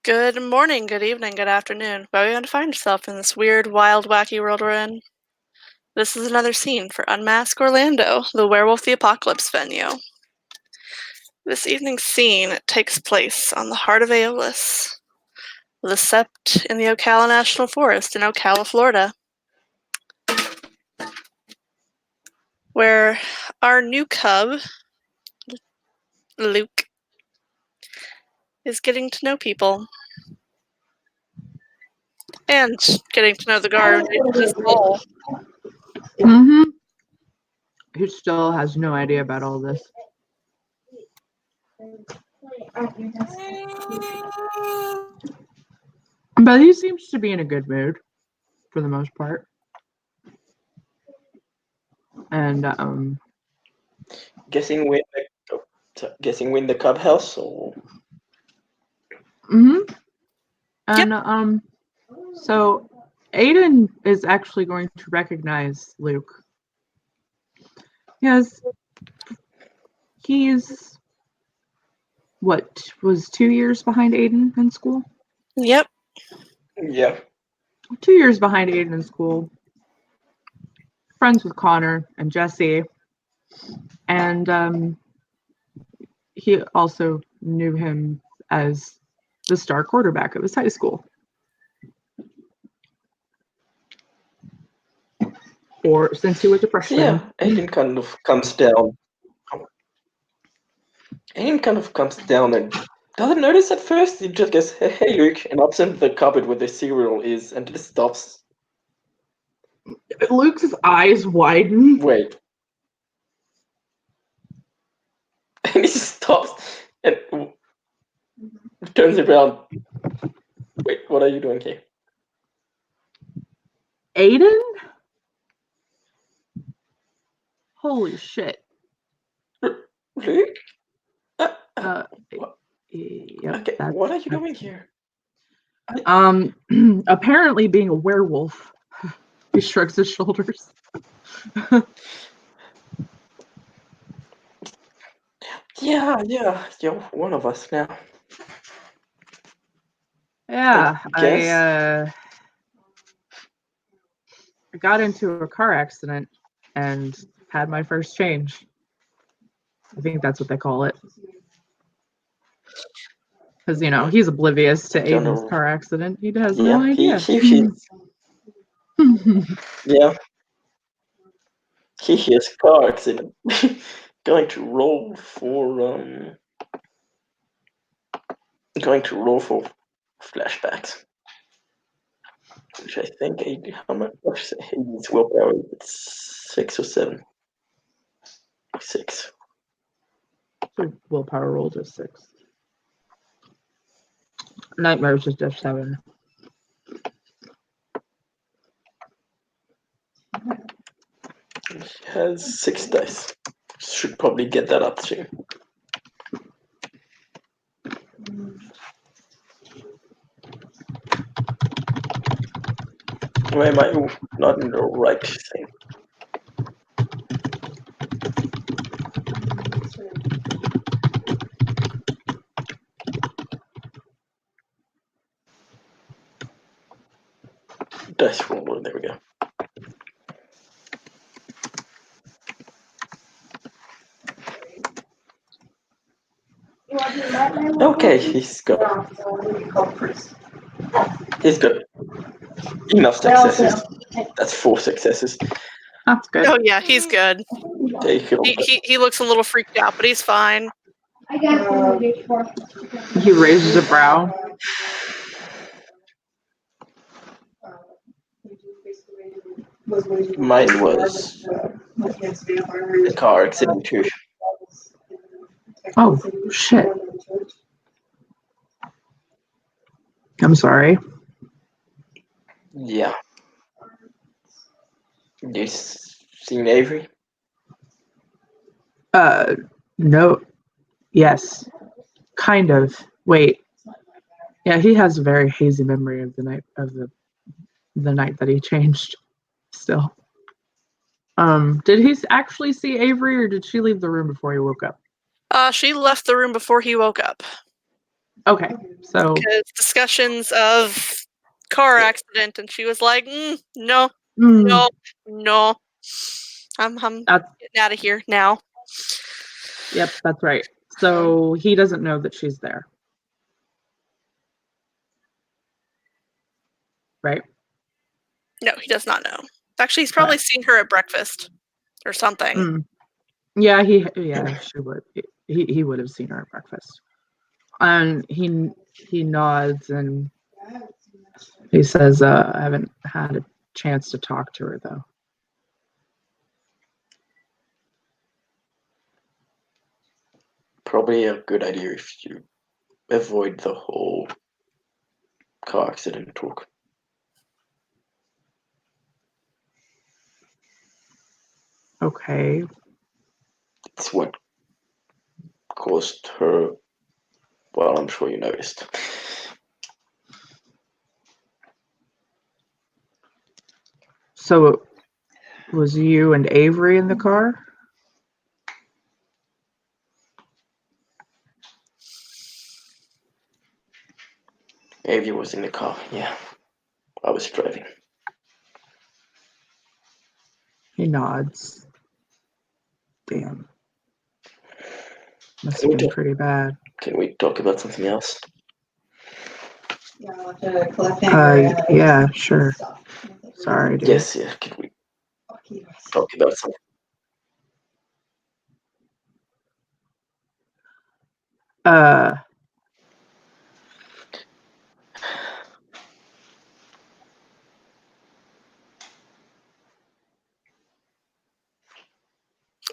Good morning, good evening, good afternoon. Where you want to find yourself in this weird, wild, wacky world we're in? This is another scene for Unmask Orlando, the Werewolf the Apocalypse venue. This evening's scene takes place on the heart of Aeolus, the Sept in the Ocala National Forest in Ocala, Florida, where our new cub, Luke, is getting to know people and getting to know the guard in his soul. Mm-hmm. He still has no idea about all this. But he seems to be in a good mood for the most part. And Guessing win the club house or and so Aiden is actually going to recognize Luke. Yes. He's was 2 years behind Aiden in school? Yep. yeah. 2 years behind Aiden in school. Friends with Connor and Jesse. And he also knew him as the star quarterback of his high school. Or since he was a freshman. Yeah, Aiden kind of comes down. Aiden kind of comes down and doesn't notice at first. He just goes, "Hey, Luke," and ups into the cupboard where the cereal is, and just stops. Luke's eyes widen. Wait. And he stops and turns around. Wait, what are you doing here? Aiden? Holy shit. Luke? Yep, Okay, what are you doing here? Apparently being a werewolf. He shrugs his shoulders. Yeah, you're one of us now. Yeah, I got into a car accident and had my first change. I think that's what they call it. Because, he's oblivious to Aiden's car accident. He has no idea. Yeah. He hears car accident. Going to roll for flashbacks. Which I think how much Aiden's willpower? It's 6 or 7. 6. So willpower roll just 6. Nightmares is just 7. He has 6 dice. Should probably get that up soon. Why am I not in the right thing? Dice roller, there we go. Okay, he's got enough successes. That's 4 successes. That's good. Oh yeah, he's good. He looks a little freaked out, but he's fine. He raises a brow. Mine was the car accident too. Oh, shit. I'm sorry. Yeah. You seen Avery? No. Yes. Kind of. Wait. Yeah, he has a very hazy memory of the night that he changed. Still. Did he actually see Avery, or did she leave the room before he woke up? She left the room before he woke up. Okay, so Because discussions of car accident, and she was like, no, mm, no. I'm that's getting out of here now. yep, that's right. So he doesn't know that she's there, right? No, he does not know. Actually, he's probably seen her at breakfast or something. Mm. Yeah, she would. He would have seen her at breakfast. And he nods and he says, I haven't had a chance to talk to her though. Probably a good idea if you avoid the whole car accident talk. Okay. It's what caused her. Well, I'm sure you noticed. So it was you and Avery in the car? Avery was in the car, yeah. I was driving. He nods. Damn. Must Can have we been talk? pretty bad. Can we talk about something else? Yeah, sure. Sorry, dude. Yes, yeah. Can we talk about something?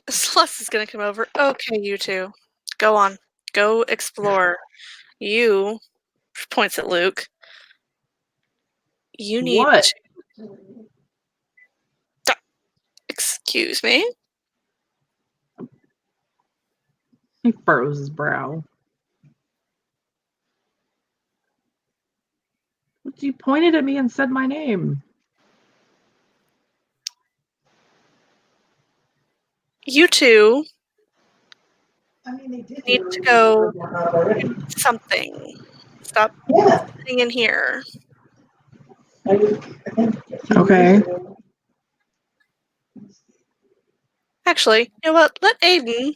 Celeste is gonna come over. Okay, you two. Go on. Go explore. You points at Luke. You need What? to excuse me? He furrows his brow. You pointed at me and said my name. You two need to go do something. Stop sitting in here. Okay. Actually, you know what? Let Aiden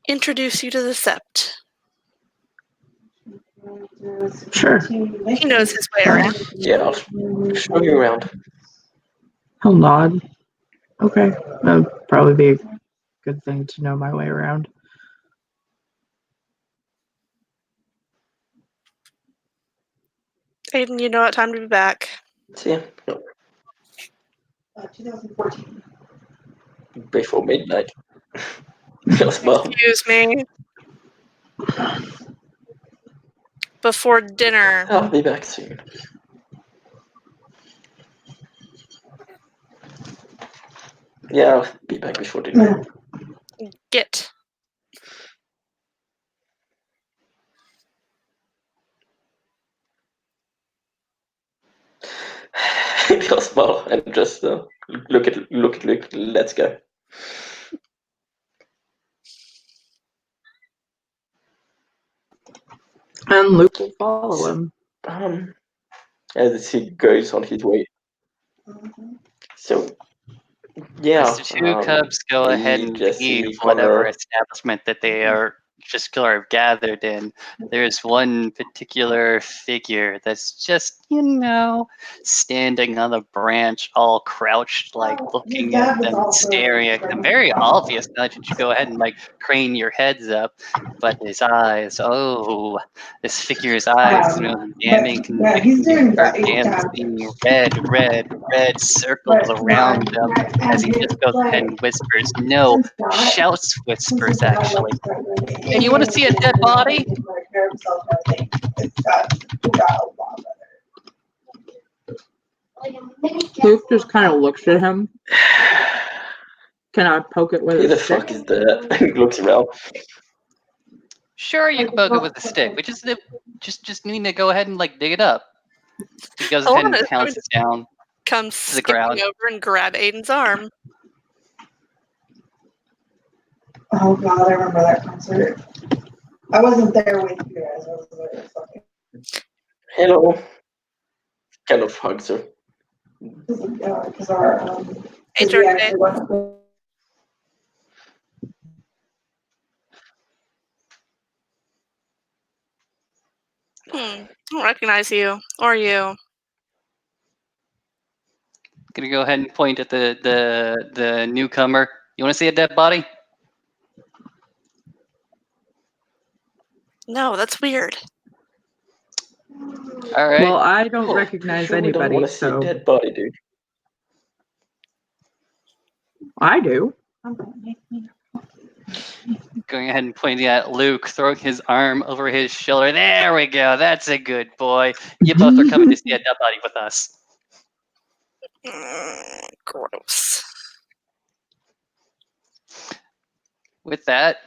introduce you to the Sept. Sure. He knows his way around. Yeah, I'll show you around. He'll nod. Okay. That'd probably be a good thing to know my way around. Aiden, you know what time to be back. See ya. No, 2014. before midnight. Yes, well, Excuse me. Before dinner. I'll be back soon. Yeah, I'll be back before dinner. Get. He'll smile and just look at Luke. Let's go. And Luke will follow him. As he goes on his way. So yeah, As the two cubs go ahead me, and Jesse, leave whatever Connor. establishment that they are just gathered in, there's one particular figure that's just, standing on a branch, all crouched, like looking at them, staring at them. Very obvious now that you go ahead and crane your heads up, but his eyes, this figure's eyes, damning conviction are dancing red circles around them as he just goes ahead and whispers, no, shouts whispers actually. Hey, you want to see a dead body? Luke just kind of looks at him. Can I poke it with Who a the stick? fuck is that? He looks around. Sure, you can poke it with a stick. We just need to go ahead and dig it up. He goes ahead and Alana is going pounces down. come the skipping ground. over and grab Aiden's arm. Oh god, I remember that concert. I wasn't there with you guys. I was there fucking. Hello. Kind of hugs her. Because our Hey, because we Jordan. actually wasn't. I don't recognize you or you. Gonna go ahead and point at the newcomer. You want to see a dead body? No, that's weird. All right. Well, I don't Oh, recognize sure we don't anybody, want to see a so dead body, dude. I do. Going ahead and pointing at Luke, throwing his arm over his shoulder. There we go. That's a good boy. You both are coming to see a dead body with us. Gross. With that,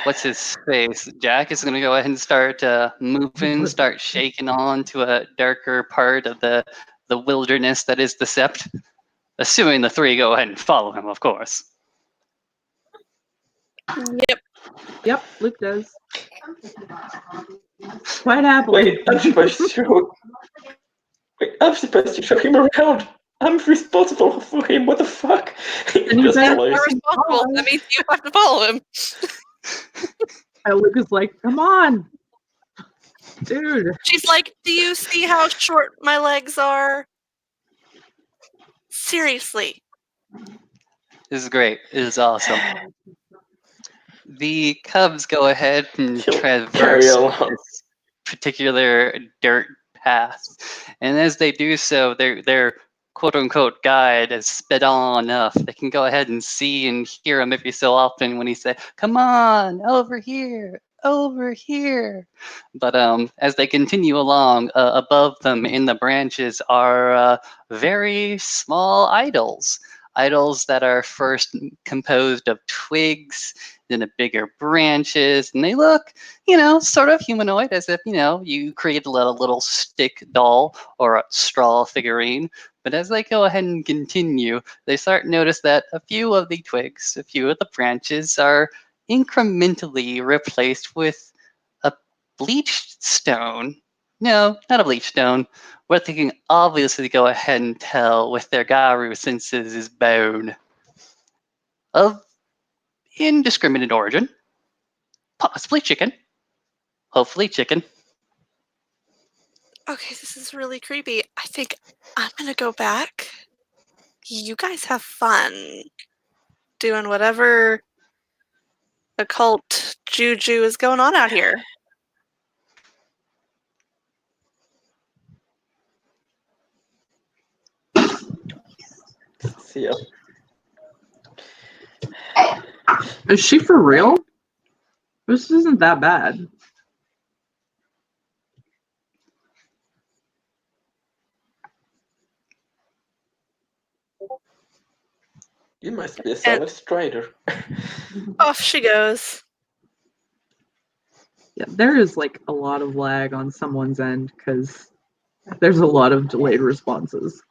what's his face? Jack is going to go ahead and start moving, start shaking on to a darker part of the wilderness that is the Sept. Assuming the three go ahead and follow him, of course. Yep. Yep, Luke does. Quite happily. Wait, I'm supposed to. Wait, I'm supposed to show him around. I'm responsible for him. What the fuck? He And you just better- follows. You're responsible. That means you have to follow him. And Luke is like, come on, dude. She's like, do you see how short my legs are? Seriously. This is great. It is awesome. The Cubs go ahead and He'll carry traverse along. this particular dirt path, and as they do so, their quote unquote guide is sped on enough. They can go ahead and see and hear him every so often when he says, "Come on, over here, over here." But as they continue along, above them in the branches are very small idols. Idols that are first composed of twigs, then a bigger branches, and they look, sort of humanoid, as if, you created a little stick doll or a straw figurine. But as they go ahead and continue, they start to notice that a few of the twigs, a few of the branches are incrementally replaced with a bleached stone. No, not a bleached stone. What they can obviously go ahead and tell with their Garu senses is bone. Of indiscriminate origin. Possibly chicken. Hopefully chicken. Okay, this is really creepy. I think I'm gonna go back. You guys have fun doing whatever occult juju is going on out here. See ya. Is she for real? This isn't that bad. You must be a solid strider. Off she goes. Yeah, there is like a lot of lag on someone's end because there's a lot of delayed responses.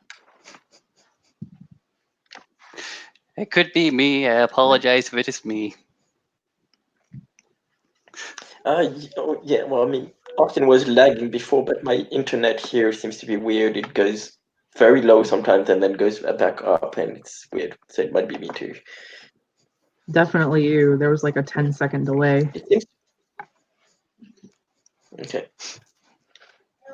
It could be me. I apologize if it is me. Yeah, well, I mean, Austin was lagging before, but my internet here seems to be weird. It goes very low sometimes and then goes back up, and it's weird. So it might be me too. Definitely you. There was like a 10-second delay. It seems. Okay.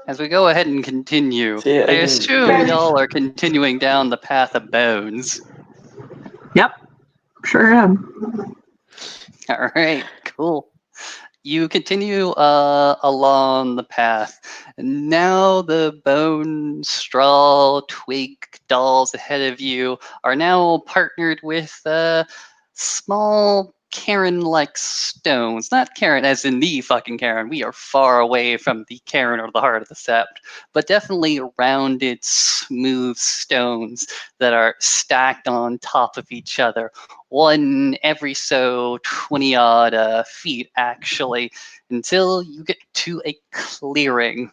As we go ahead and continue, So, yeah, I I mean, assume y'all are continuing down the path of bones. Yep, sure am. All right, cool. You continue along the path. Now the bone, straw, twig dolls ahead of you are now partnered with small Karen-like stones. Not Karen as in the fucking Karen. We are far away from the Karen or the heart of the Sept. But definitely rounded, smooth stones that are stacked on top of each other. One every so 20 odd feet, actually, until you get to a clearing.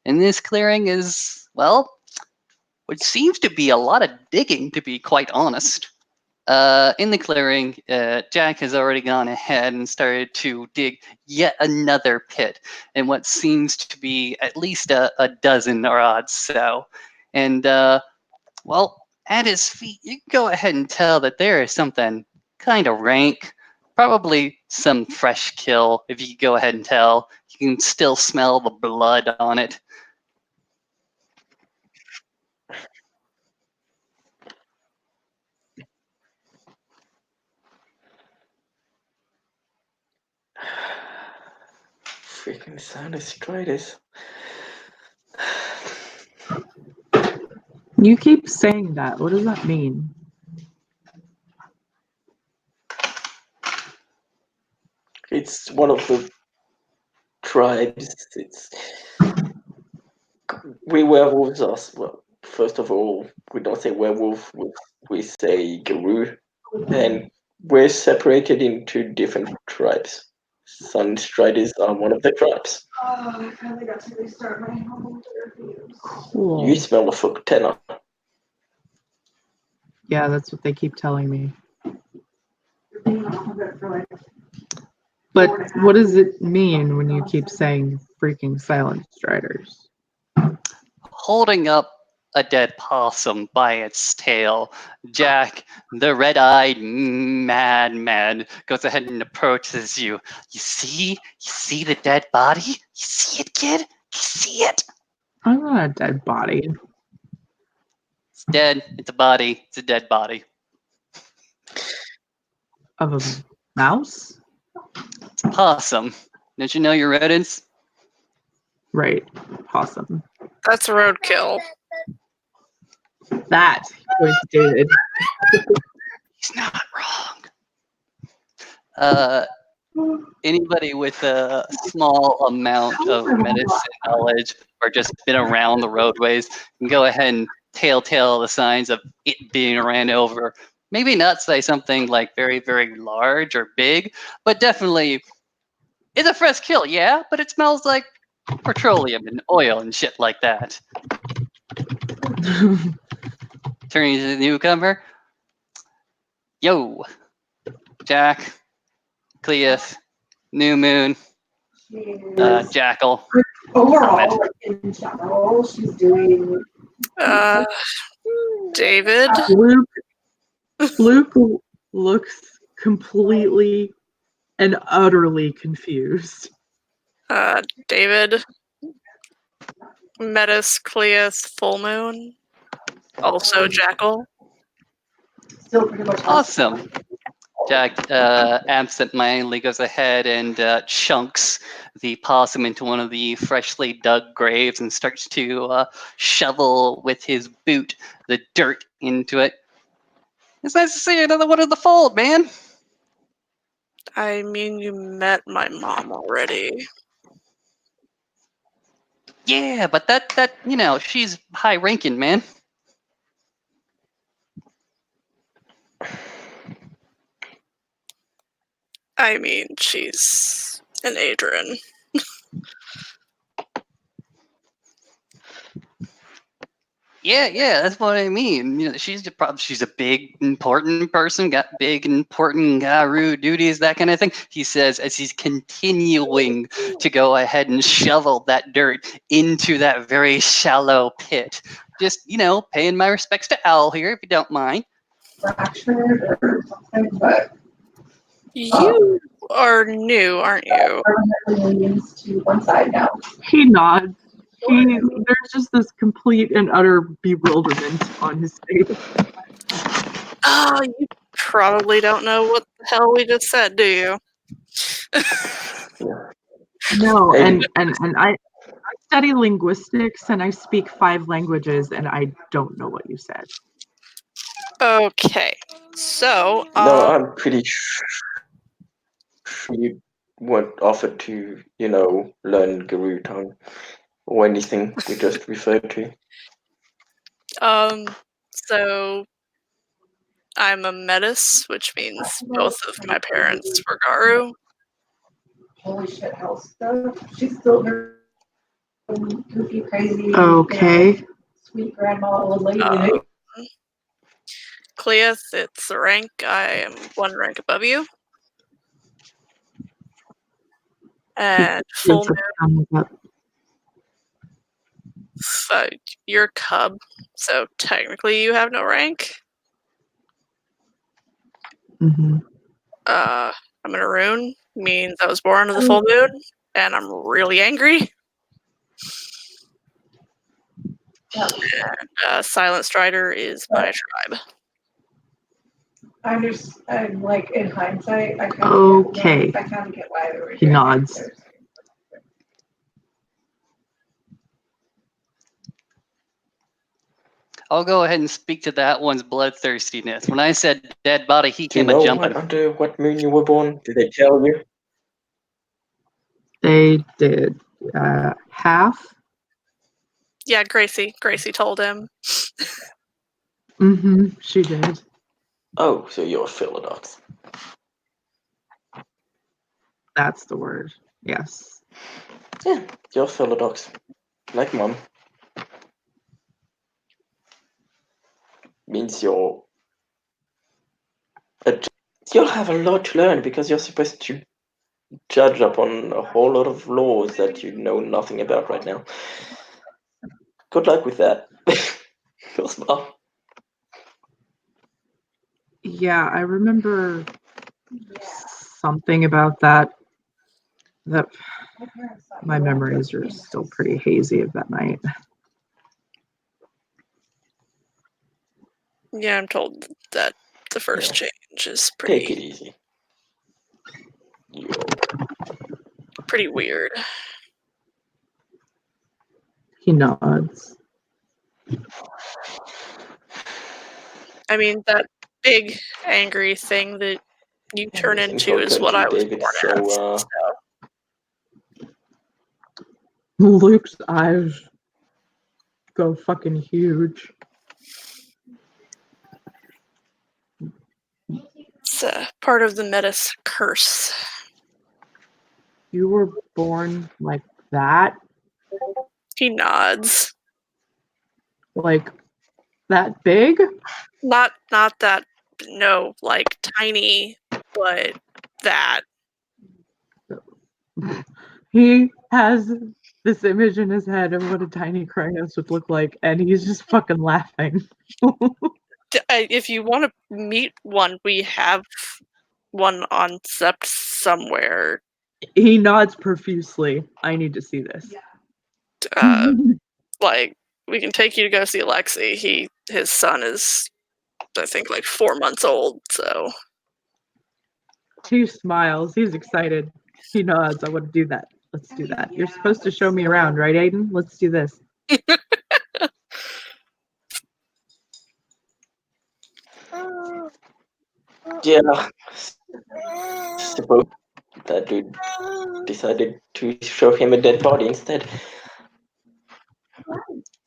And this clearing is, well, what seems to be a lot of digging, to be quite honest. In the clearing, Jack has already gone ahead and started to dig yet another pit in what seems to be at least a dozen or odd so. And, well, at his feet, you can go ahead and tell that there is something kind of rank. Probably some fresh kill, if you go ahead and tell. You can still smell the blood on it. Freaking sinusitis. You keep saying that. What does that mean? It's one of the tribes. We werewolves are, well, first of all, we don't say werewolf, we say guru, and we're separated into different tribes. Sunstriders are one of the tribes. Oh, I finally got to restart my home interviews. Cool. You smell the fuck tenor. Yeah, that's what they keep telling me. You're being off of it for like But what does it mean when you keep saying freaking silent striders? Holding up a dead possum by its tail, Jack, the red-eyed madman, goes ahead and approaches you. You see the dead body? You see it, kid? You see it? I'm not a dead body. It's dead. It's a body. It's a dead body. Of a mouse? It's a possum. Don't you know your rodents? Right. Possum. That's roadkill. That was David. He's not wrong. Anybody with a small amount of medicine knowledge or just been around the roadways can go ahead and telltale the signs of it being ran over. Maybe not say something like very, very large or big, but definitely it's a fresh kill, yeah, but it smells like petroleum and oil and shit like that. Turning to the newcomer. Yo, Jack, Cleus, New Moon, she's Jackal. overall, like in general, she's doing David. Luke looks completely and utterly confused. David. Metis, Cleus, Full Moon. Also Jackal. still pretty much Awesome. Jack absent-mindedly goes ahead and chunks the possum into one of the freshly dug graves and starts to shovel with his boot the dirt into it. It's nice to see another one of the fold, man. I mean, you met my mom already. Yeah, but that you know, she's high-ranking, man. I mean, she's an Adrian. Yeah, that's what I mean. You know, she's a big important person, got big important guru duties, that kind of thing. He says as he's continuing to go ahead and shovel that dirt into that very shallow pit. Just, paying my respects to Owl here, if you don't mind. fractured or something, but You are new, aren't you? permanently leans to one side now. He nods. There's just this complete and utter bewilderment on his face. You probably don't know what the hell we just said, do you? No, And and I study linguistics and I speak 5 languages and I don't know what you said. Okay, so no, I'm pretty sure you weren't offered to, learn Guru tongue or anything we just referred to. so I'm a Metis, which means both of my parents were Garu. Holy shit, house stuff. She's still very goofy, crazy. Okay. Sweet grandma old lady. Um, Cleus, it's a rank. I am one rank above you. And full Gives a thumbs up. moon, you're cub, so technically you have no rank. Mhm. I'm an Arun, means I was born on the full moon, and I'm really angry. And Silent Strider is my tribe. I understand, like, in hindsight, I kind Okay. of get why they were He doing nods. it. I'll go ahead and speak to that one's bloodthirstiness. When I said dead body, he Do you came a know jumping. under what moon you were born? Did they tell you? They did half. Yeah, Gracie told him. She did. Oh, so you're a Philodox. That's the word. Yes. Yeah, you're a Philodox. Like Mom. Means you'll have a lot to learn because you're supposed to judge upon a whole lot of laws that you know nothing about right now. Good luck with that. You're smart. Yeah, I remember something about that. That my memories are still pretty hazy of that night. Yeah, I'm told that the first change is Take it pretty easy. weird. He nods. I mean, that big angry thing that you turn This into info is code what to I you, was David. born So, as. Luke's eyes go fucking huge. It's part of the Metis curse. You were born like that? He nods. Like that big? Not that, no, like tiny, but that. He has this image in his head of what a tiny Kratos would look like, and he's just fucking laughing. If you want to meet one, we have one on Sept somewhere. He nods profusely. I need to see this. Like, we can take you to go see Lexi. His son is, I think, like 4 months old, so. He smiles. He's excited. He nods. I want to do that. Let's do that. You're supposed to show me around, right, Aiden? Let's do this. yeah. Suppose that dude decided to show him a dead body instead.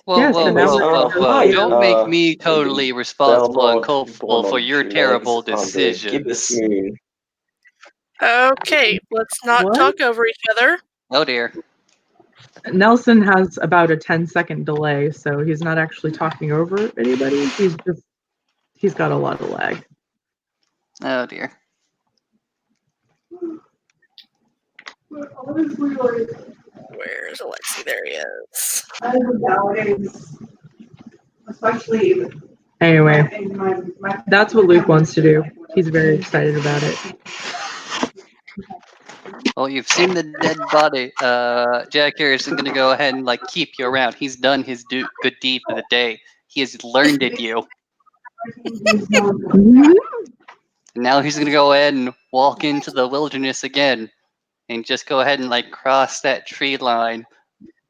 Whoa, Yes, whoa, and now whoa, we're whoa, hi, whoa. Don't make me lady totally responsible and Belmont, culpable born for on your 2 terrible legs on the gibbous decisions. moon. Okay, let's not What? talk over each other. Oh dear. Nelson has about a 10-second delay, so he's not actually talking over anybody. He's got a lot of lag. Oh dear. Honestly, like, Where's Alexi? There he is. I nowadays, especially Anyway, in my that's what Luke wants to do. He's very excited about it. Well, you've seen the dead body. Jack here isn't going to go ahead and like keep you around. He's done his good deed for the day. He has learned at you. Now he's going to go ahead and walk into the wilderness again, and just go ahead and like cross that tree line.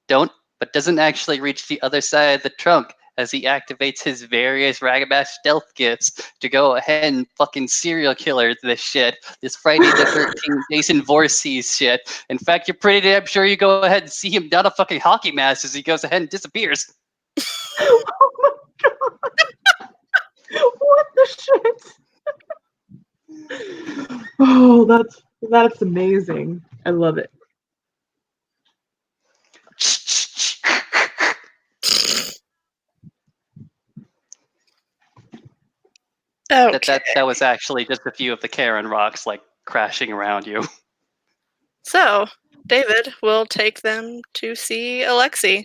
But doesn't actually reach the other side of the trunk as he activates his various Ragabash stealth gifts to go ahead and fucking serial killer this shit. This Friday the 13th Jason Voorhees shit. In fact, you're pretty damn sure you go ahead and see him down a fucking hockey mask as he goes ahead and disappears. Oh my god! What the shit? Oh, that's amazing. I love it. Okay. That was actually just a few of the Karen rocks like crashing around you. So, David will take them to see Alexi.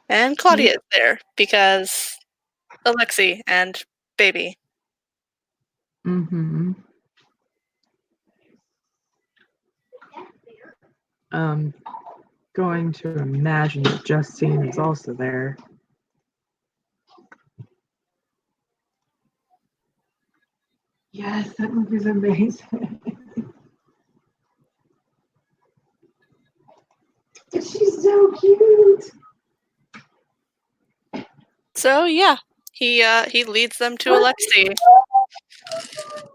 And Claudia is there because Alexi and baby. Mm-hmm. Going to imagine that Justine is also there. Yes, that movie's amazing. She's so cute. So yeah, he leads them to Alexi.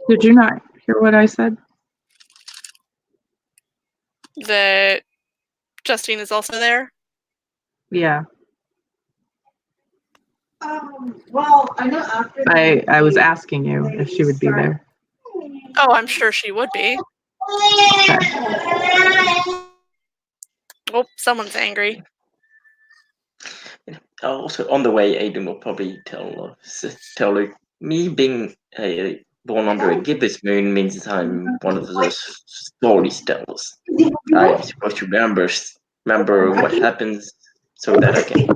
Did you not hear what I said? That Justine is also there. Yeah. Well, I know after I was asking you if she would be there. Oh, I'm sure she would be. Oh, someone's angry. Also, on the way, Aiden will probably tell her, me being born under a gibbous moon means I'm one of those storytellers. I'm supposed to remember what happens so that I can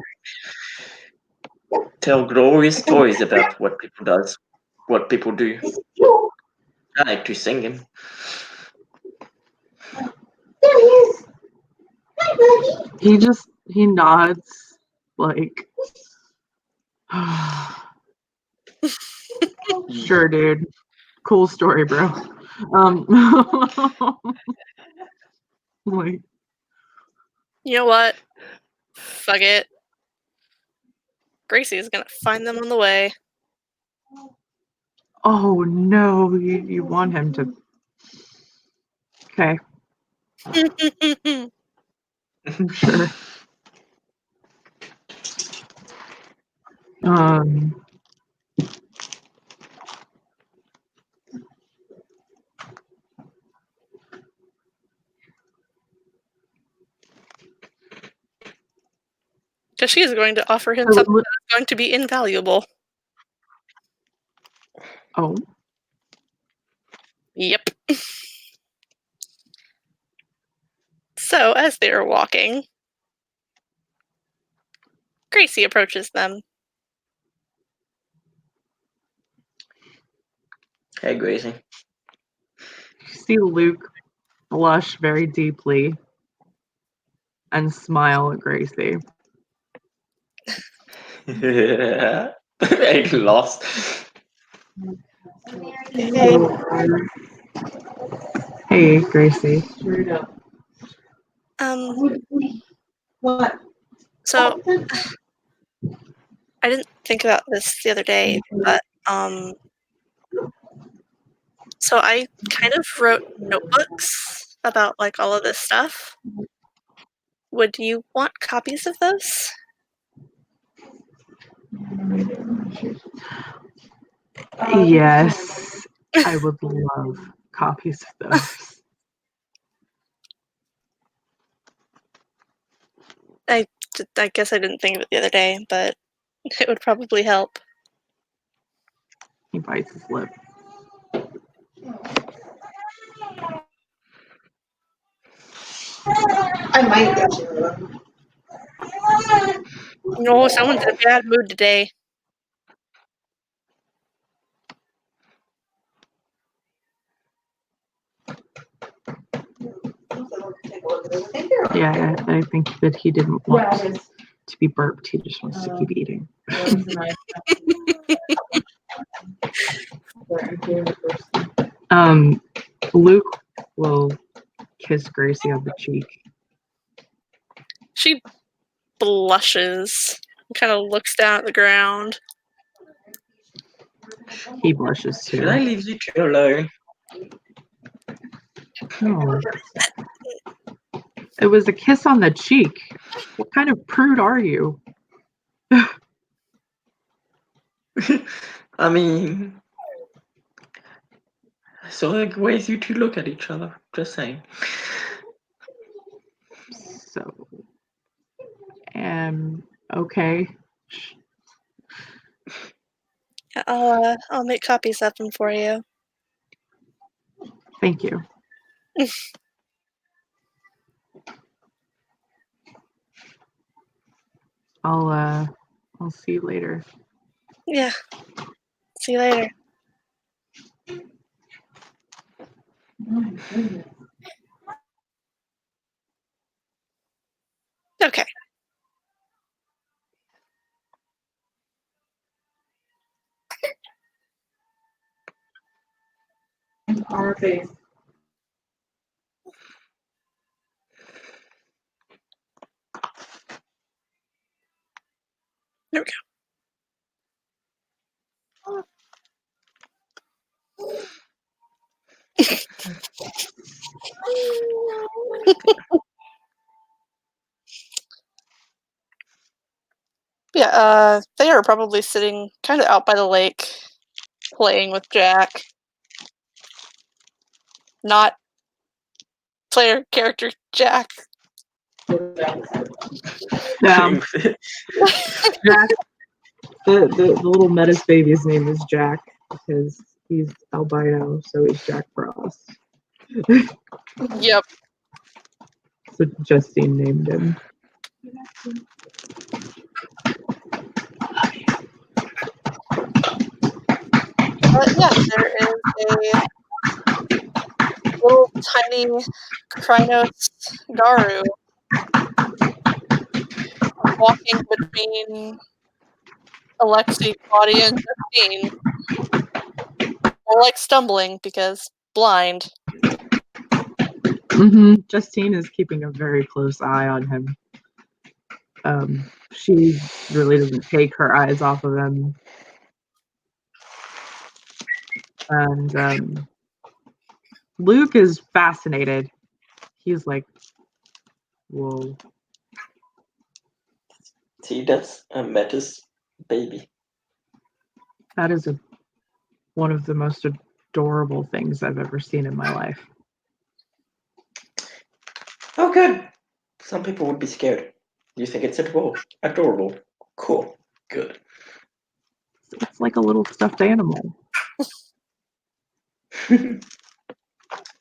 tell glorious stories about what people do. I like to sing them. There he is. Hi, buddy. He nods like sure, dude. Cool story, bro. Like, You know what? Fuck it. Gracie is gonna find them on the way. oh no, you want him to. Okay, I'm sure. Um, Because she is going to offer him something that is going to be invaluable. oh, Yep. So, as they are walking, Gracie approaches them. Hey, Gracie. you see Luke blush very deeply and smile at Gracie. Aiden laughs. Hey, Gracie. What? So, I didn't think about this the other day, but so I kind of wrote notebooks about like all of this stuff. Would you want copies of those? Yes, I would love copies of those. I guess I didn't think of it the other day, but it would probably help. He bites his lip. I might get you. No, someone's in a bad mood today. Yeah, I think that he didn't want to be burped. He just wants to keep eating. Luke will kiss Gracie on the cheek. She blushes and kind of looks down at the ground. He blushes too. Should I leave you two alone? No. It was a kiss on the cheek. What kind of prude are you? I mean, I saw like ways you two look at each other. Just saying. So, okay. I'll make copies of them for you. Thank you. I'll see you later. Yeah. See you later. Okay. On her face. There we go. Yeah, they are probably sitting kind of out by the lake, playing with Jack. Not player character Jack. Jack, the little Metis baby's name is Jack because he's albino, so he's Jack Frost. Yep. So Justine named him. Yeah, there is a little tiny Krynos Garu walking between Alexei, Claudia, and Justine. More like stumbling because blind. Justine is keeping a very close eye on him. She really doesn't take her eyes off of him. And Luke is fascinated. He's like, whoa. See, that's a Metis baby. That is one of the most adorable things I've ever seen in my life. Oh, good. Some people would be scared. You think it's adorable? Adorable. Cool. Good. It's like a little stuffed animal.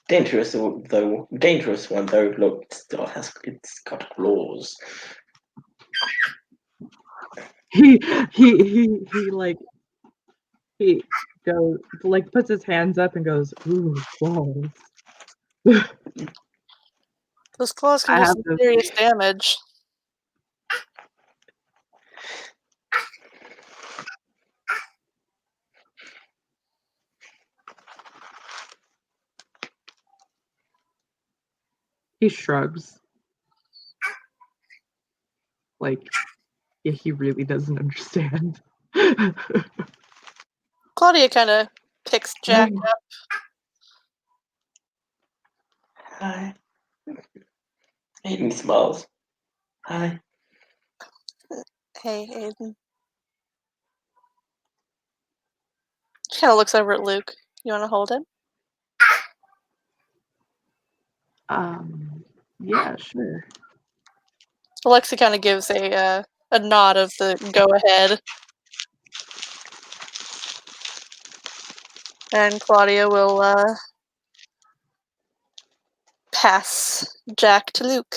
Dangerous though. Dangerous one though. Look, it's got claws. He goes like puts his hands up and goes, ooh, claws. Those claws can I do have some this- serious damage. He shrugs. Like, yeah, he really doesn't understand. Claudia kind of picks Jack up. Hi. Aiden smiles. Hi. Hey, Aiden. She kind of looks over at Luke. You want to hold him? Yeah, sure. Alexei kind of gives a nod of the go ahead. And Claudia will pass Jack to Luke.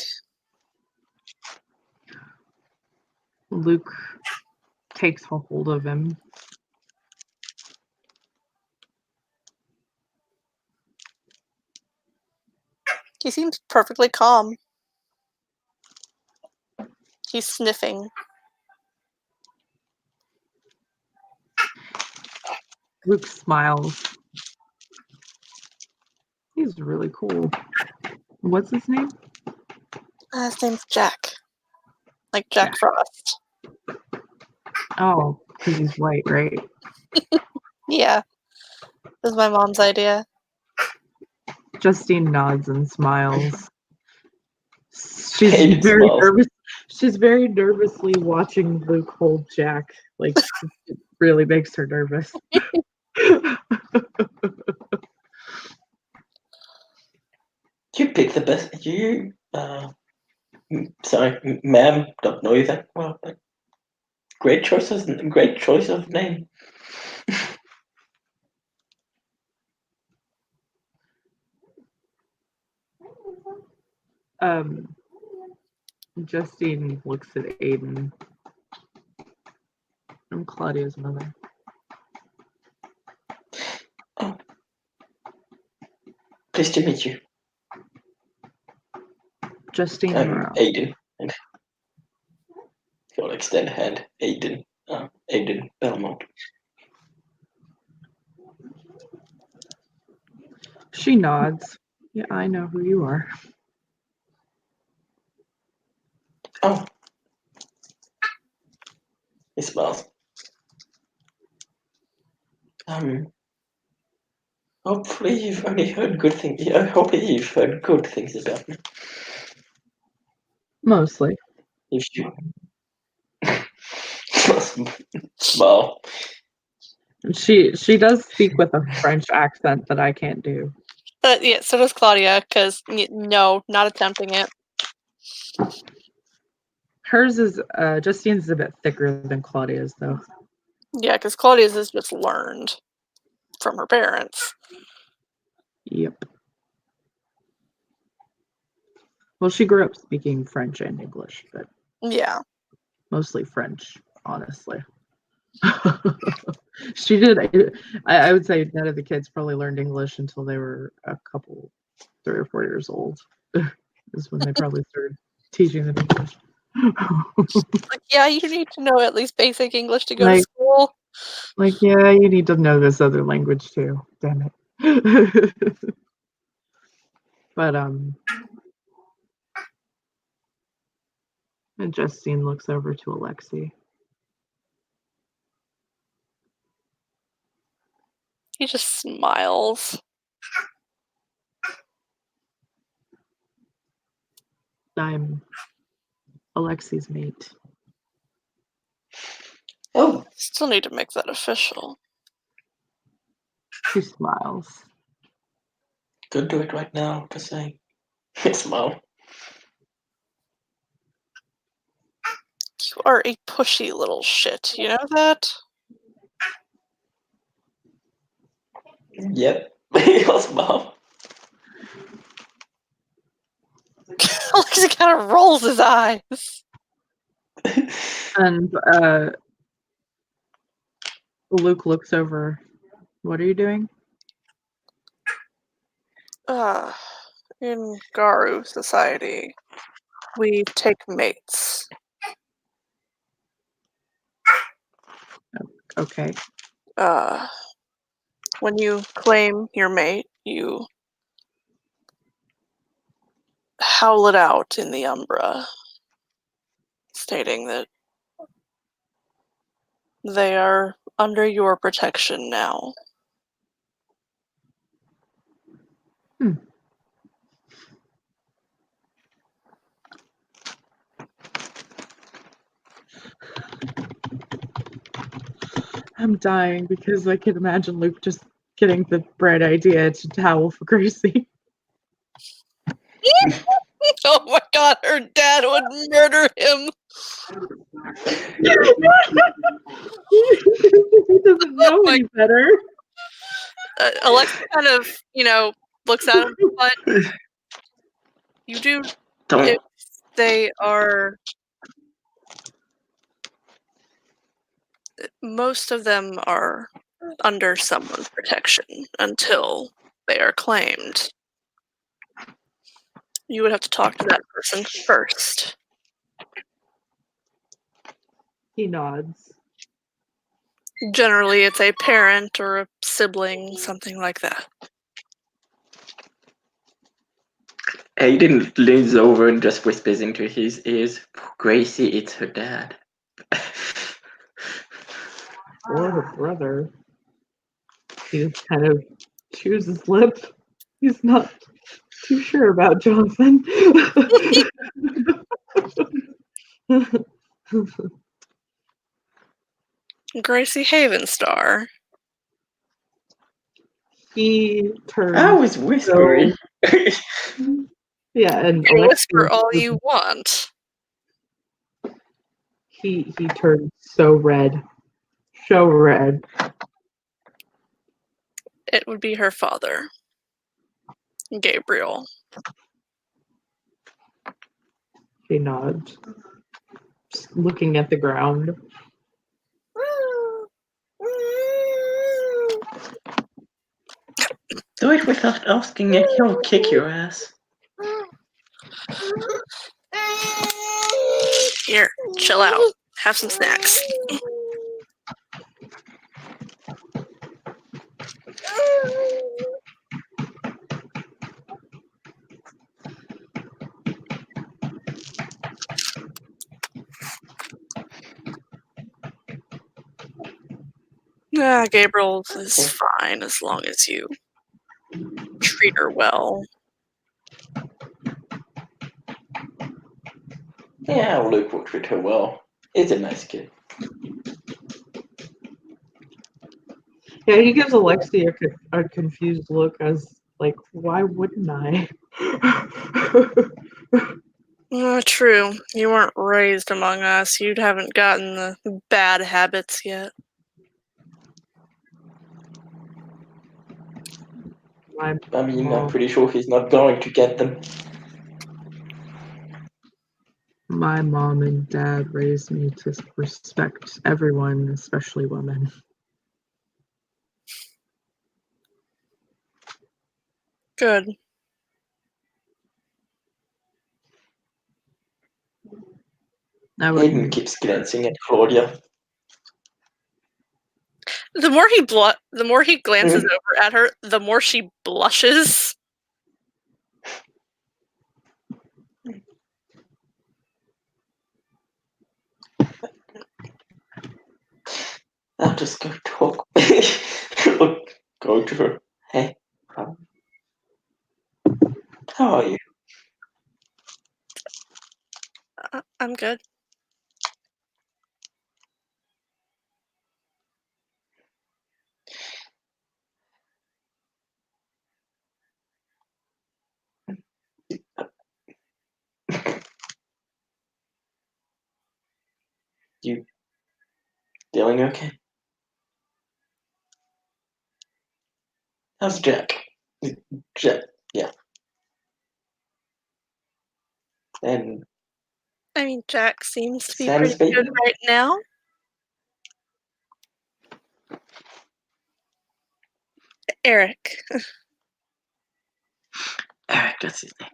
Luke takes a hold of him. He seems perfectly calm. He's sniffing. Luke smiles. He's really cool. What's his name? His name's Jack. Like Jack Frost. Oh, because he's white, right? Yeah. This is my mom's idea. Justine nods and smiles. She's Aiden very smiles. nervous. She's very nervously watching Luke hold Jack. Like, it really makes her nervous. You pick the best. Sorry, ma'am, don't know you that well, but great choice of name. Justine looks at Aiden. I'm Claudia's mother. Oh. Pleased to meet you. Justine I'm Morale. Aiden. And he'll extend a hand. Aiden. Aiden Belmont. She nods. Yeah, I know who you are. Oh. He smiles. Hopefully you've only heard good things. Yeah, hopefully you've heard good things about me. Mostly. You should. Smile. She does speak with a French accent that I can't do. Yeah, so does Claudia, because no, not attempting it. Hers is Justine's is a bit thicker than Claudia's though. Yeah, because Claudia's is just learned from her parents. Yep. Well, she grew up speaking French and English, but Yeah. mostly French, honestly. She did. I would say none of the kids probably learned English until they were a couple, 3 or 4 years old. Is when they probably started teaching them English. Like, yeah, you need to know at least basic English to go to Like- school. yeah, you need to know this other language too. Damn it. But and Justine looks over to Alexi. He just smiles. I'm Alexi's mate. Oh, Still need to make that official. She smiles. could do it right now, just saying. Smile. You are a pushy little shit, you know that? Yep. He'll smile. Alexi kind of rolls his eyes. And Luke looks over. What are you doing? In Garu society, we take mates. Okay. When you claim your mate, you howl it out in the Umbra, stating that they are under your protection now. I'm dying because I can imagine Luke just getting the bright idea to howl for Gracie. Oh my god, her dad would murder him! He doesn't know any better. Alexa kind of, looks at him, but you do, Don't. if they are, most of them are under someone's protection until they are claimed. You would have to talk to that person first. He nods. Generally, it's a parent or a sibling, something like that. Aiden leans over and just whispers into his ears, Gracie, it's her dad. Or her brother. He just kind of chews his lip. He's not too sure about Jonathan. Gracie Havenstar. He turns. I was whispering. Yeah, and You can Alexi whisper all you want. he turns so red. So red. It would be her father, Gabriel. He nods, just looking at the ground. Do it without asking and he'll kick your ass. Here, chill out. Have some snacks. Gabriel is fine as long as you treat her well. Yeah, Luke will treat her well. He's a nice kid. Yeah, he gives Alexi a confused look as like, why wouldn't I? True. You weren't raised among us. You haven't gotten the bad habits yet. My I mean, I'm mom, pretty sure he's not going to get them. my mom and dad raised me to respect everyone, especially women. Good. I Hayden wouldn't. keeps glancing at Claudia. The more he glances over at her, the more she blushes. I'll just go talk. Go to her. Hey, how are you? I'm good. You feeling okay? How's Jack? Jack, yeah. And I mean, Jack seems to be Sam's pretty good baby? right now. Eric. Eric, that's his name.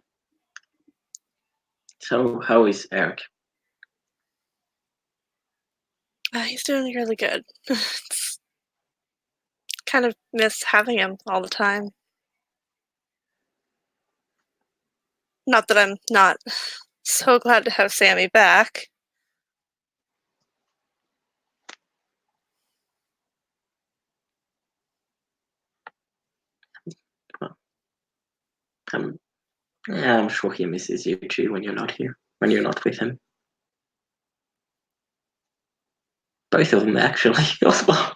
So, how is Eric? He's doing really good. Kind of miss having him all the time. Not that I'm not so glad to have Sammy back. I'm sure he misses you too when you're not here, when you're not with him. Both of them, actually, as well.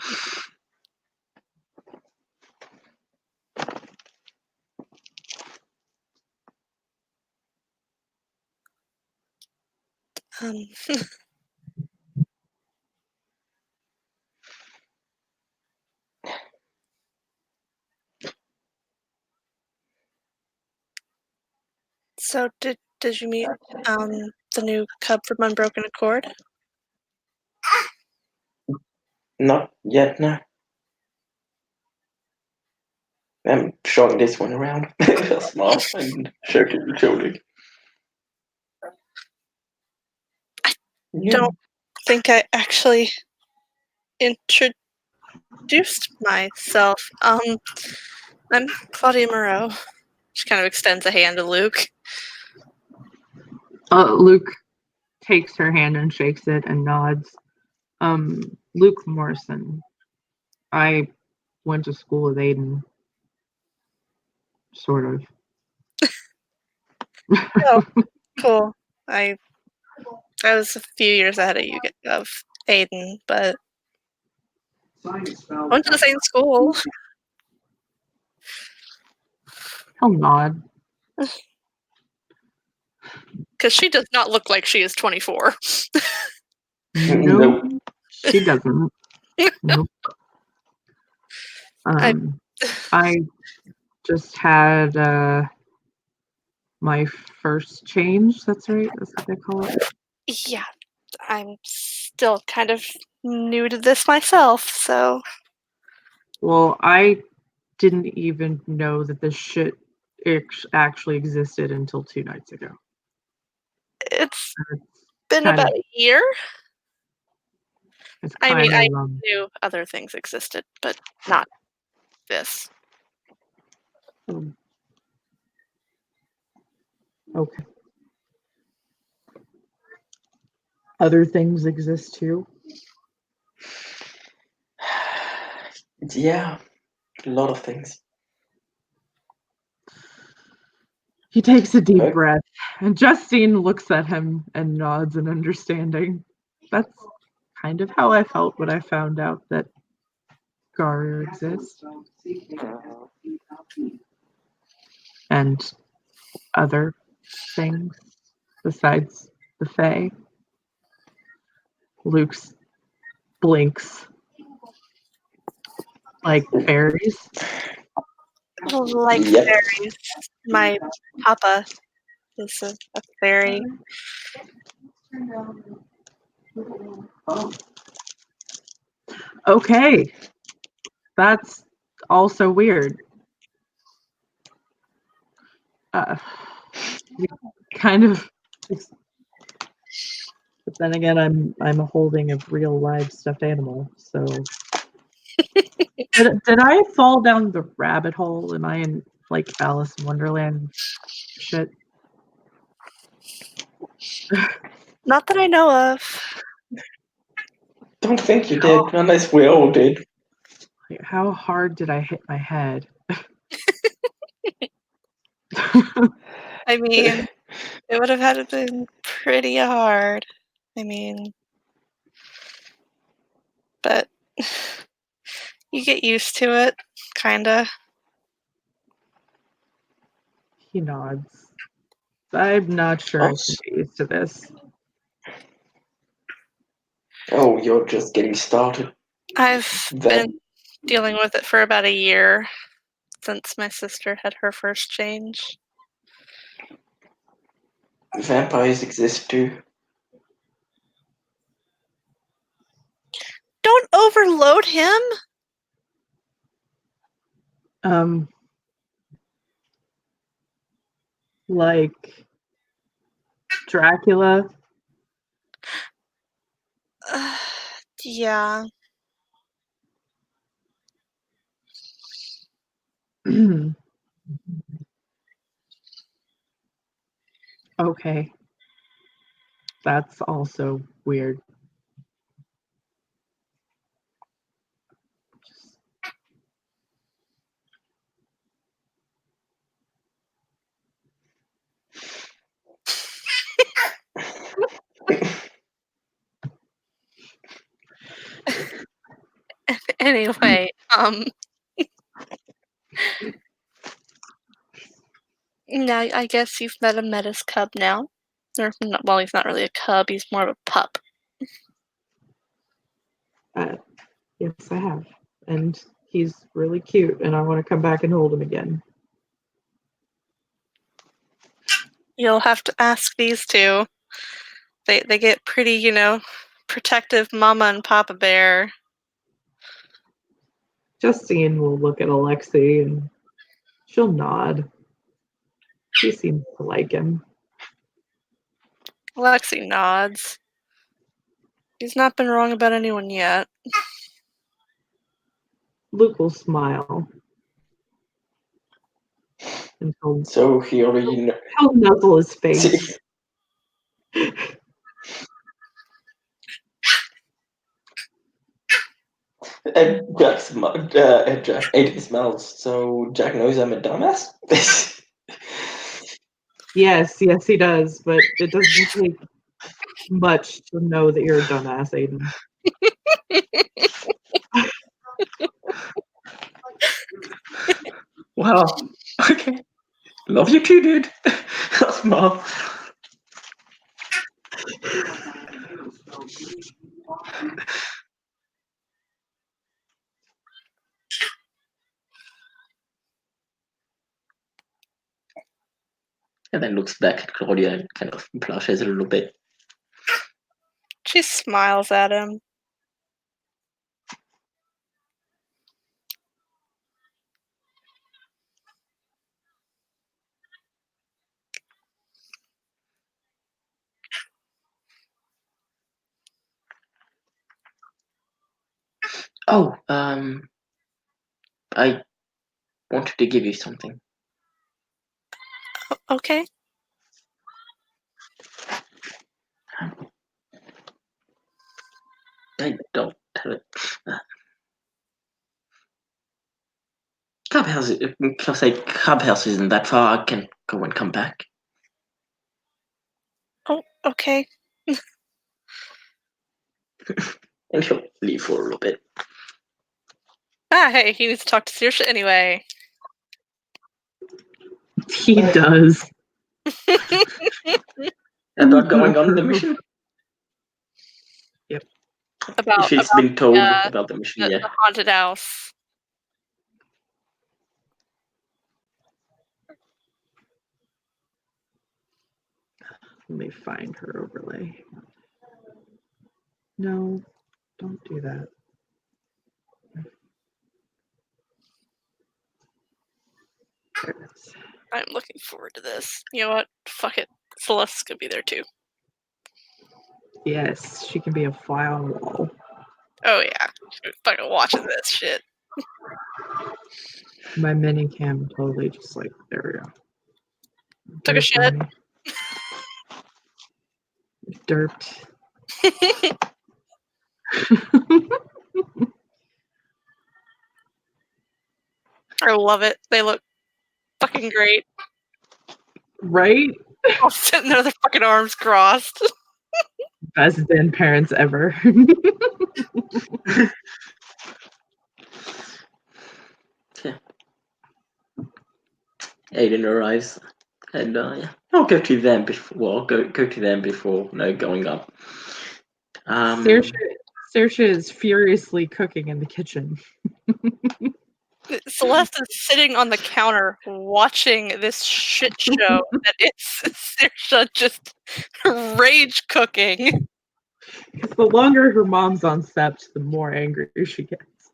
Um, so did you meet the new cub from Unbroken Accord? Not yet, no. I'm showing this one around. He'll smile and show to the children. Yeah. Don't think I actually introduced myself. I'm Claudia Moreau. She kind of extends a hand to Luke. Luke takes her hand and shakes it and nods. Luke Morrison. I went to school with Aiden. Sort of. Oh, cool. I was a few years ahead of you of Aiden, but went to the same school. He'll nod. Because she does not look like she is 24. No, Nope. she doesn't. Nope. I just had My first change, that's right, that's what they call it. Yeah, I'm still kind of new to this myself, so Well, I didn't even know that this shit actually existed until 2 nights ago. it's It's been kind about of, a year. it's I mean, kind I of, knew other things existed, but not this. um, okay. Other things exist too. Yeah, a lot of things. He takes a deep Okay. breath, and Justine looks at him and nods in understanding. That's kind of how I felt when I found out that Garu exists. And other things besides the Fae. Luke's blinks like fairies. Like Yep. fairies. My papa is a fairy. Okay, that's also weird. You kind of, but then again, I'm holding a real live stuffed animal, so. Did I fall down the rabbit hole? Am I in like Alice in Wonderland shit? Not that I know of. Don't think you did, unless we all did. Like, how hard did I hit my head? I mean, it would have had to been pretty hard. I mean, but you get used to it, kinda. He nods. I'm not sure I Oh, can get used to this. oh, you're just getting started. I've That been dealing with it for about a year since my sister had her first change. vampires exist too. Don't overload him! Um, like Dracula. Yeah. Okay, that's also weird. Anyway, now I guess you've met a Metis cub now. Or, well, he's not really a cub, he's more of a pup. Yes, I have, and he's really cute, and I want to come back and hold him again. You'll have to ask these two. They get pretty, protective mama and papa bear. Justine will look at Alexei and she'll nod. She seems to like him. Lexi nods. He's not been wrong about anyone yet. Luke will smile. And So he already he'll nuzzle his face. And Jack ate his mouth, so Jack knows I'm a dumbass. Yes, he does, but it doesn't take much to know that you're a dumbass, Aiden. Wow. Okay. Love you too, dude. That's mom. And then looks back at Claudia and kind of blushes a little bit. She smiles at him. Oh, I wanted to give you something. Okay. I don't have it. Clubhouse, Clubhouse isn't that far. I can go and come back. Oh, okay. And he'll leave for a little bit. Hey, he needs to talk to Saoirse anyway. He does. About going on the mission? About She's been told the, about the mission, the yeah. haunted house. Let me find her overlay. No, don't do that. There it is. I'm looking forward to this. You know what? Fuck it. Celeste's gonna be there too. Yes, she can be a fly on the wall. Oh yeah. She's fucking watching this shit. My mini cam totally just like, there we go. Took a shit. Derped. I love it. They look fucking great. Right? All sitting there with their fucking arms crossed. Best then parents ever. Yeah. Aiden arrives, and yeah, I'll go to them before. Well, go to them before going up. Saoirse is furiously cooking in the kitchen. Celeste is sitting on the counter watching this shit show that it's Saoirse just rage cooking. Because the longer her mom's on steps, the more angry she gets.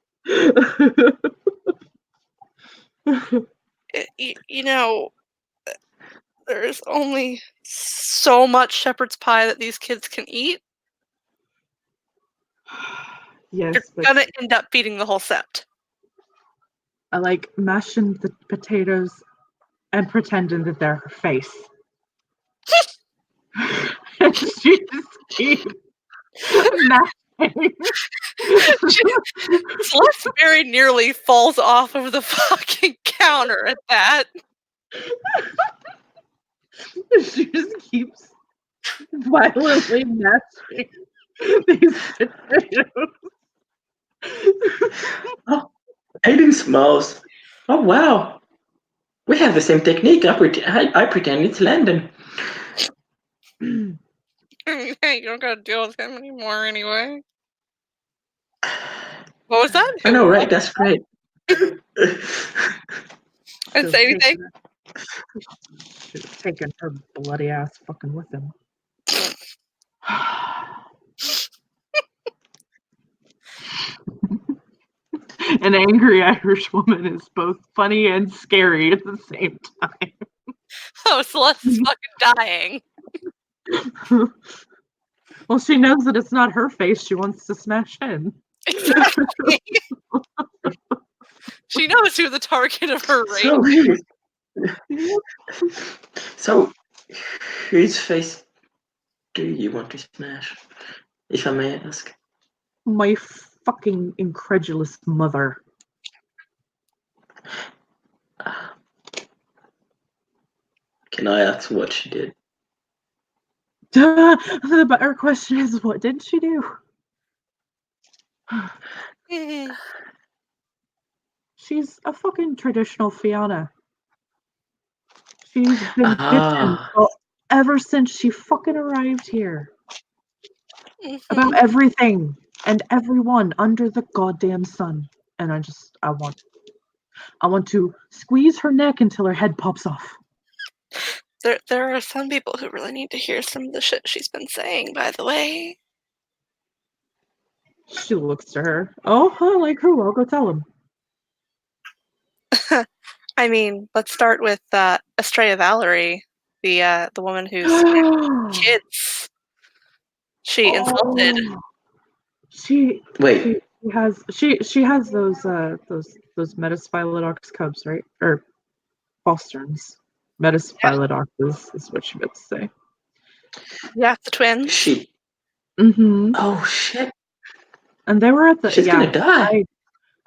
You know, there's only so much shepherd's pie that these kids can eat. Yes, You're but gonna end up feeding the whole sept. I like mashing the potatoes and pretending that they're her face. And she just keeps mashing. Celeste very nearly falls off of the fucking counter at that. She just keeps violently mashing these potatoes. Oh, Aiden smiles. Oh wow, we have the same technique. I pretend it's Landon. You don't gotta deal with him anymore anyway. What was that? I know, right? That's great. Didn't say anything. Should have taken her bloody ass fucking with him. An angry Irish woman is both funny and scary at the same time. Oh, Celeste is fucking dying. Well, she knows that it's not her face she wants to smash in. Exactly. She knows who the target of her rage So is. weird. So, whose face do you want to smash, if I may ask? My fucking incredulous mother. Can I ask what she did? The better question is, what did she do? She's a fucking traditional Fianna. She's been bitching ever since she fucking arrived here about everything and everyone under the goddamn sun. And I want to squeeze her neck until her head pops off. There are some people who really need to hear some of the shit she's been saying, by the way. She looks to her. Oh, huh, like who? I'll go tell him. I mean, let's start with Estrella Valerie, the woman whose kids she insulted. Oh, she Wait, she has those Metasphylodox cubs, right? Or fosterns. Metasphylodox is what she meant to say. Yeah, the twins. she. Mm-hmm. Oh shit! And they were at the She's gonna die.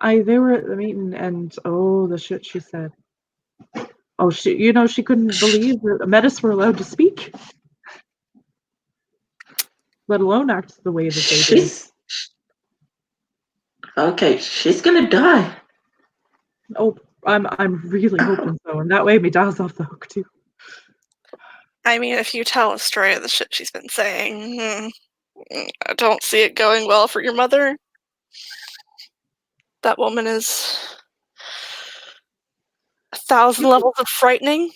they were at the meeting, and oh, the shit she said. Oh, she couldn't believe that Metis were allowed to speak, let alone act the way that they did. She's okay. She's gonna die. Oh, I'm really hoping so, and that way me Dad's off the hook too. I mean, if you tell Estrella the shit she's been saying, I don't see it going well for your mother. That woman is 1,000 levels of frightening.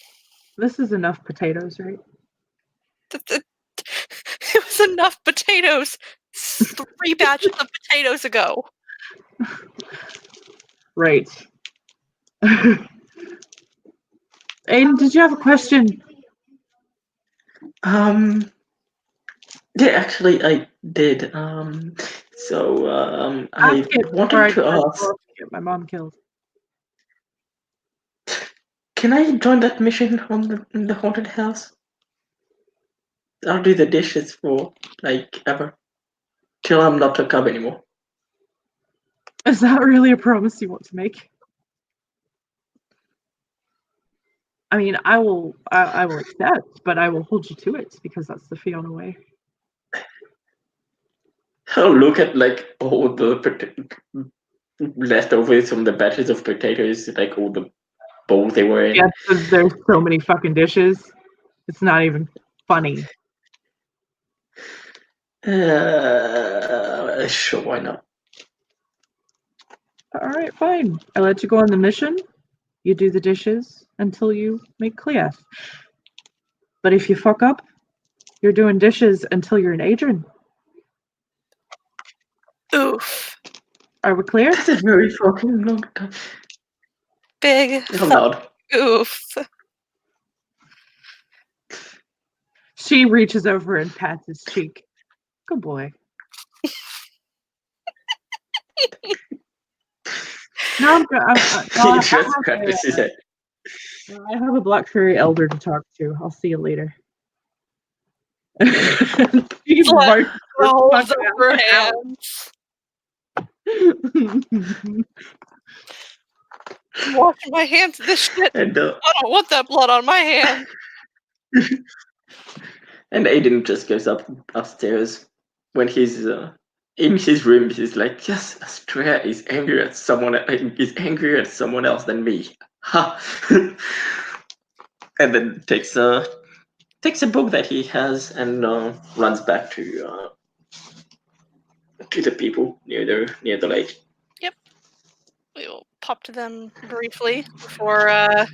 This is enough potatoes, right? It was enough potatoes 3 batches of potatoes ago. Right. Aiden, did you have a question? Yeah, actually, I did. So I Ask it before wanted I to try to ask, go up and get my mom killed. can I join that mission in the haunted house? I'll do the dishes for like ever till I'm not a cub anymore. Is that really a promise you want to make? I mean, I will accept, but I will hold you to it because that's the Fiona way. I'll look at like all the leftovers from the batches of potatoes, like all the bowls they were in. Yeah, because there's so many fucking dishes. It's not even funny. Sure, why not? All right, fine. I let you go on the mission. You do the dishes until you make Cleath. But if you fuck up, you're doing dishes until you're an Adrian. Oof. Are we clear? That's a very fucking long time. Big I'm not. oof. She reaches over and pats his cheek. Good boy. Now He just scratches his head. I have a Black Fairy Elder to talk to. I'll see you later. She marches her Holds fucking over her ass hands. out. I'm washing my hands of this shit. And I don't want that blood on my hand. and Aiden just goes upstairs when he's in his room. He's like, "Yes, Astrea is angry at someone. Is angrier at someone else than me." Ha! And then takes a book that he has and runs back to the people near the lake. Yep. We will pop to them briefly before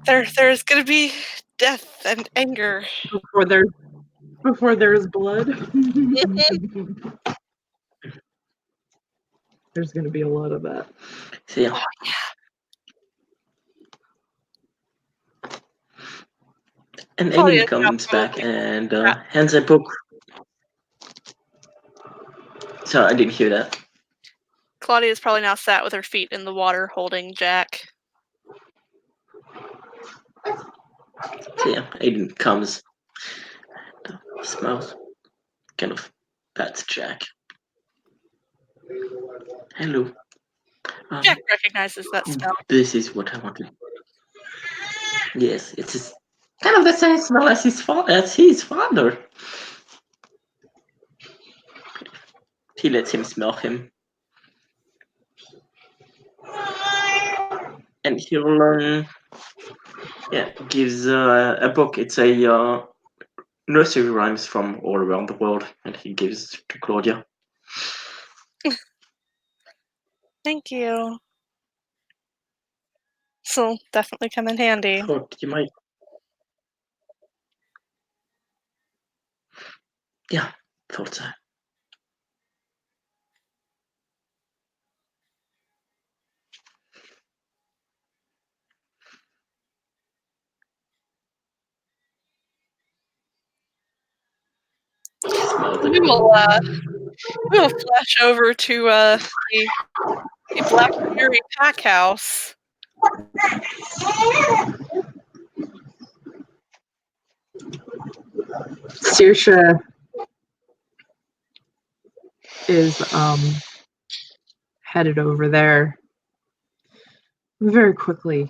there's gonna be death and anger. Before there's blood. There's gonna be a lot of that. So yeah. Oh, yeah. And Claudia Aiden comes probably back and hands a book. Sorry, I didn't hear that. Claudia's probably now sat with her feet in the water holding Jack. So yeah, Aiden comes, smells, kind of pats Jack. Hello. Jack recognizes that smell. This is what I wanted. Yes, it's kind of the same smell as his father. He lets him smell him, and he'll gives a book. It's a nursery rhymes from all around the world, and he gives to Claudia. Thank you. So definitely come in handy. Thought you might. Yeah, thought so. We will flash over to the Black Fury pack house. Saoirse is headed over there. Very quickly,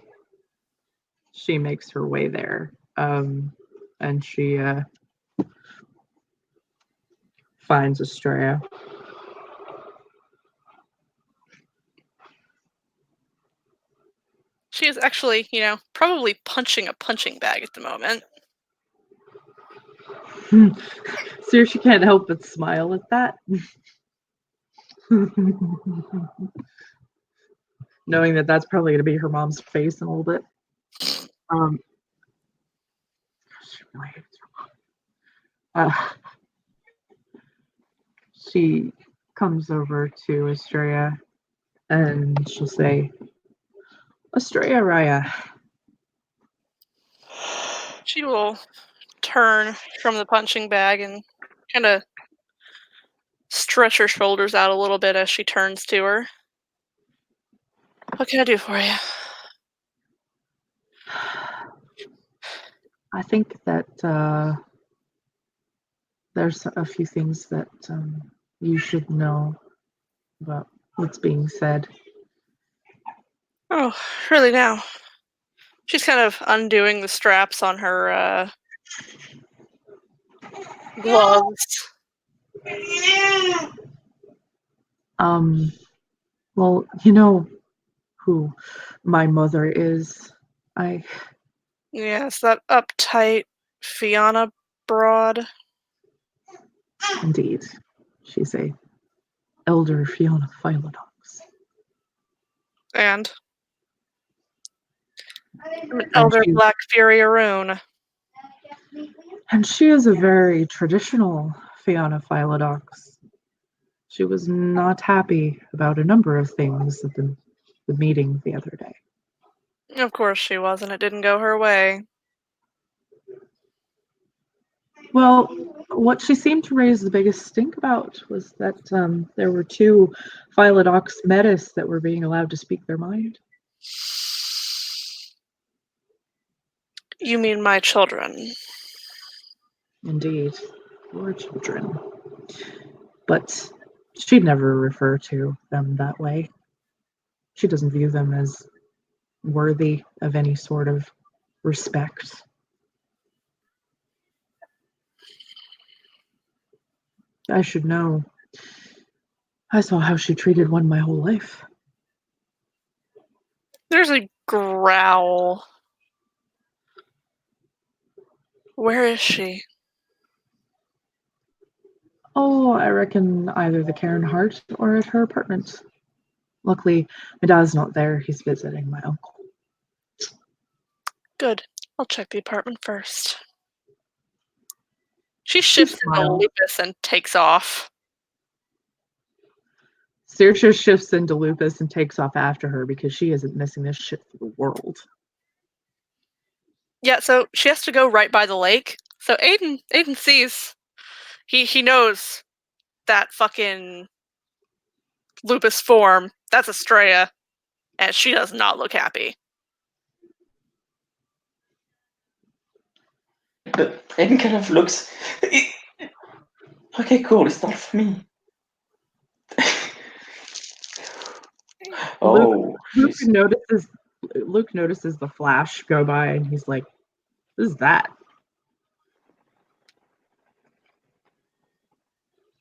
she makes her way there, and she finds Estrella. She is actually, probably punching a punching bag at the moment. Saoirse can't help but smile at that. Knowing that that's probably going to be her mom's face in a little bit. She comes over to Estrella and she'll say, Estrella Raya. She will turn from the punching bag and kind of stretch her shoulders out a little bit as she turns to her. What can I do for you? I think that there's a few things that you should know about what's being said. Oh, really now? She's kind of undoing the straps on her gloves. Well, you know who my mother is. Yes, that uptight Fiona broad. Indeed. She's a elder Fiona Philodox. And I'm an elder Black Fury Arun. And she is a very traditional Fiona Philodox. She was not happy about a number of things at the meeting the other day. Of course she wasn't. It didn't go her way. Well, what she seemed to raise the biggest stink about was that there were 2 Philodox metis that were being allowed to speak their mind. You mean my children? Indeed, your children. But she'd never refer to them that way. She doesn't view them as worthy of any sort of respect. I should know. I saw how she treated one my whole life. There's a growl. Where is she? Oh, I reckon either the Karen Hart or at her apartment. Luckily, my dad's not there. He's visiting my uncle. Good. I'll check the apartment first. She shifts into lupus and takes off. Saoirse shifts into lupus and takes off after her because she isn't missing this shit for the world. Yeah, so she has to go right by the lake. So Aiden sees. He knows that fucking lupus form. That's Estrella. And she does not look happy. But Aiden kind of looks. Okay, cool. It's not for me. Oh, Luke notices the flash go by, and he's like, "What is that?"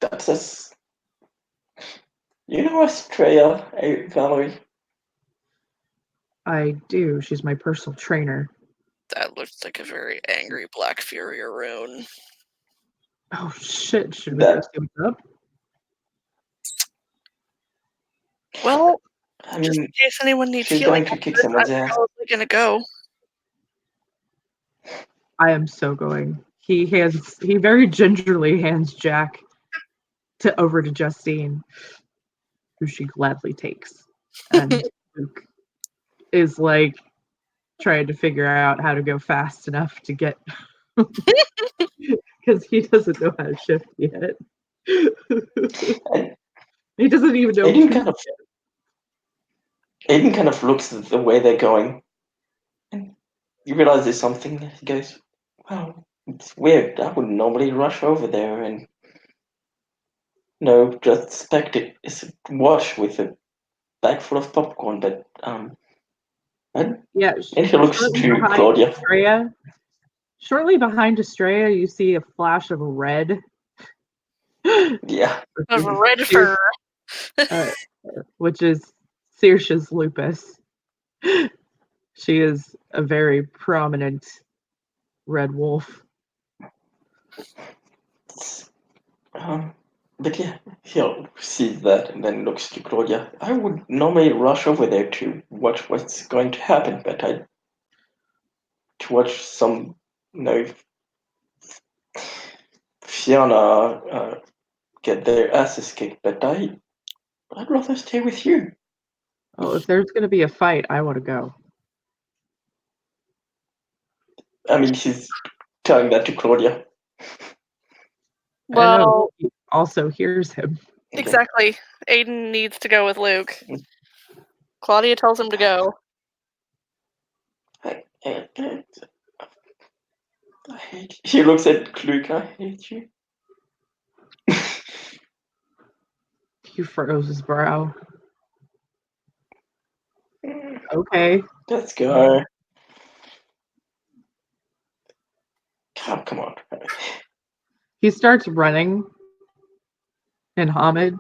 That's us. You know Estrella, Valerie? I do. She's my personal trainer. That looks like a very angry Black Fury Arun. Oh shit! Should we go see what's up? Well, I just in mean, case anyone needs she's healing, going to kick someone's I'm ass. probably gonna go. I am so going. he very gingerly hands Jack over to Justine, who she gladly takes. And Luke is like trying to figure out how to go fast enough to get because he doesn't know how to shift yet. And He doesn't even know. Aiden kind of looks at the way they're going, and you realize there's something. He goes, "Wow, it's weird. I would normally rush over there and just expect it. It's a wash with a bag full of popcorn." But and Yeah, he looks to Claudia. Estrella. Shortly behind Estrella, you see a flash of red. Yeah, Of red fur. Which is Saoirse's lupus. She is a very prominent red wolf. But yeah, he'll see that and then looks to Claudia. I would normally rush over there to watch what's going to happen, but to watch some, Fiona get their asses kicked. But I'd rather stay with you. Oh, if there's going to be a fight, I want to go. I mean, he's telling that to Claudia. I know Well, he also hears him. exactly. Aiden needs to go with Luke. Claudia tells him to go. I hate. He looks at Luke. I hate you. He furrows his brow. Okay. Let's go. Come on. He starts running in Hamid.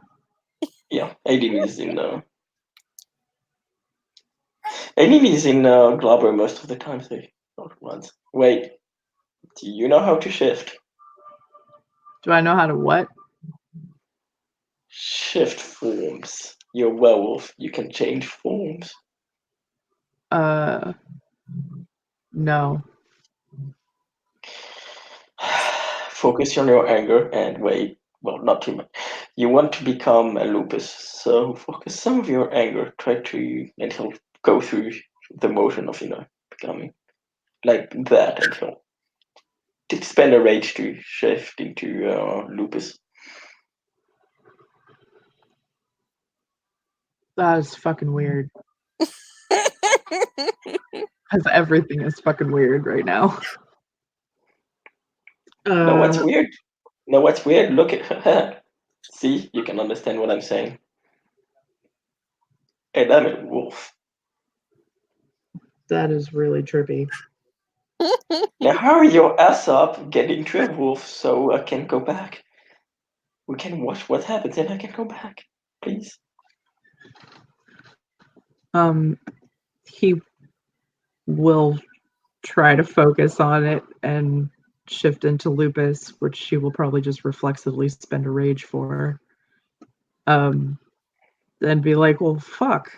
Yeah, Aiden is in. Aiden is in Glabro most of the time, so not once. Wait, do you know how to shift? Do I know how to what? Shift forms. You're a werewolf. You can change forms. No. Focus on your anger and wait. Well, not too much. You want to become a lupus, so focus some of your anger. Try to, and he'll go through the motion of becoming like that, and he'll spend a rage to shift into lupus. That is fucking weird. Because everything is fucking weird right now. No, what's weird? No, what's weird? Look at her. See, you can understand what I'm saying. And I'm a wolf. That is really trippy. Now hurry your ass up, get into a wolf so I can go back. We can watch what happens and I can go back. Please. He will try to focus on it and shift into lupus, which she will probably just reflexively spend a rage for. Then be like, well, fuck.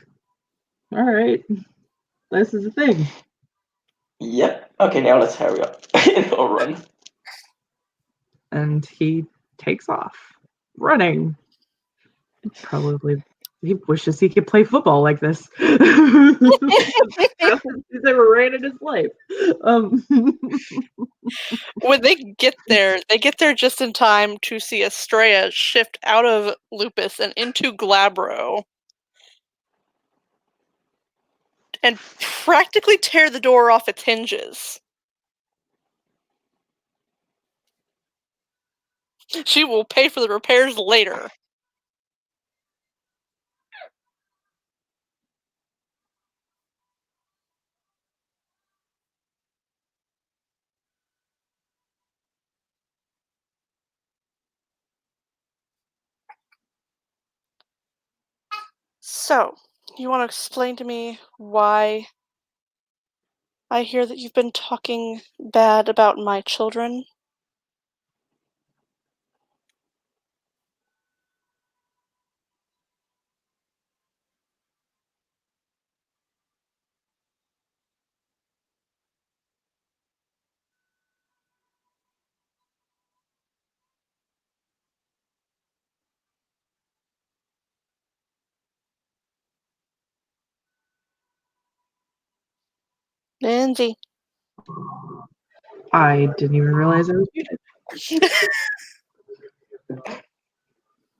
All right. This is the thing. Yep. Okay, now let's hurry up. Or run. And he takes off, running. Probably he wishes he could play football like this. He's ever ran in his life. When they get there just in time to see Estrella shift out of Lupus and into Glabro. And practically tear the door off its hinges. She will pay for the repairs later. So, you want to explain to me why I hear that you've been talking bad about my children? Lindsay. I didn't even realize I was muted.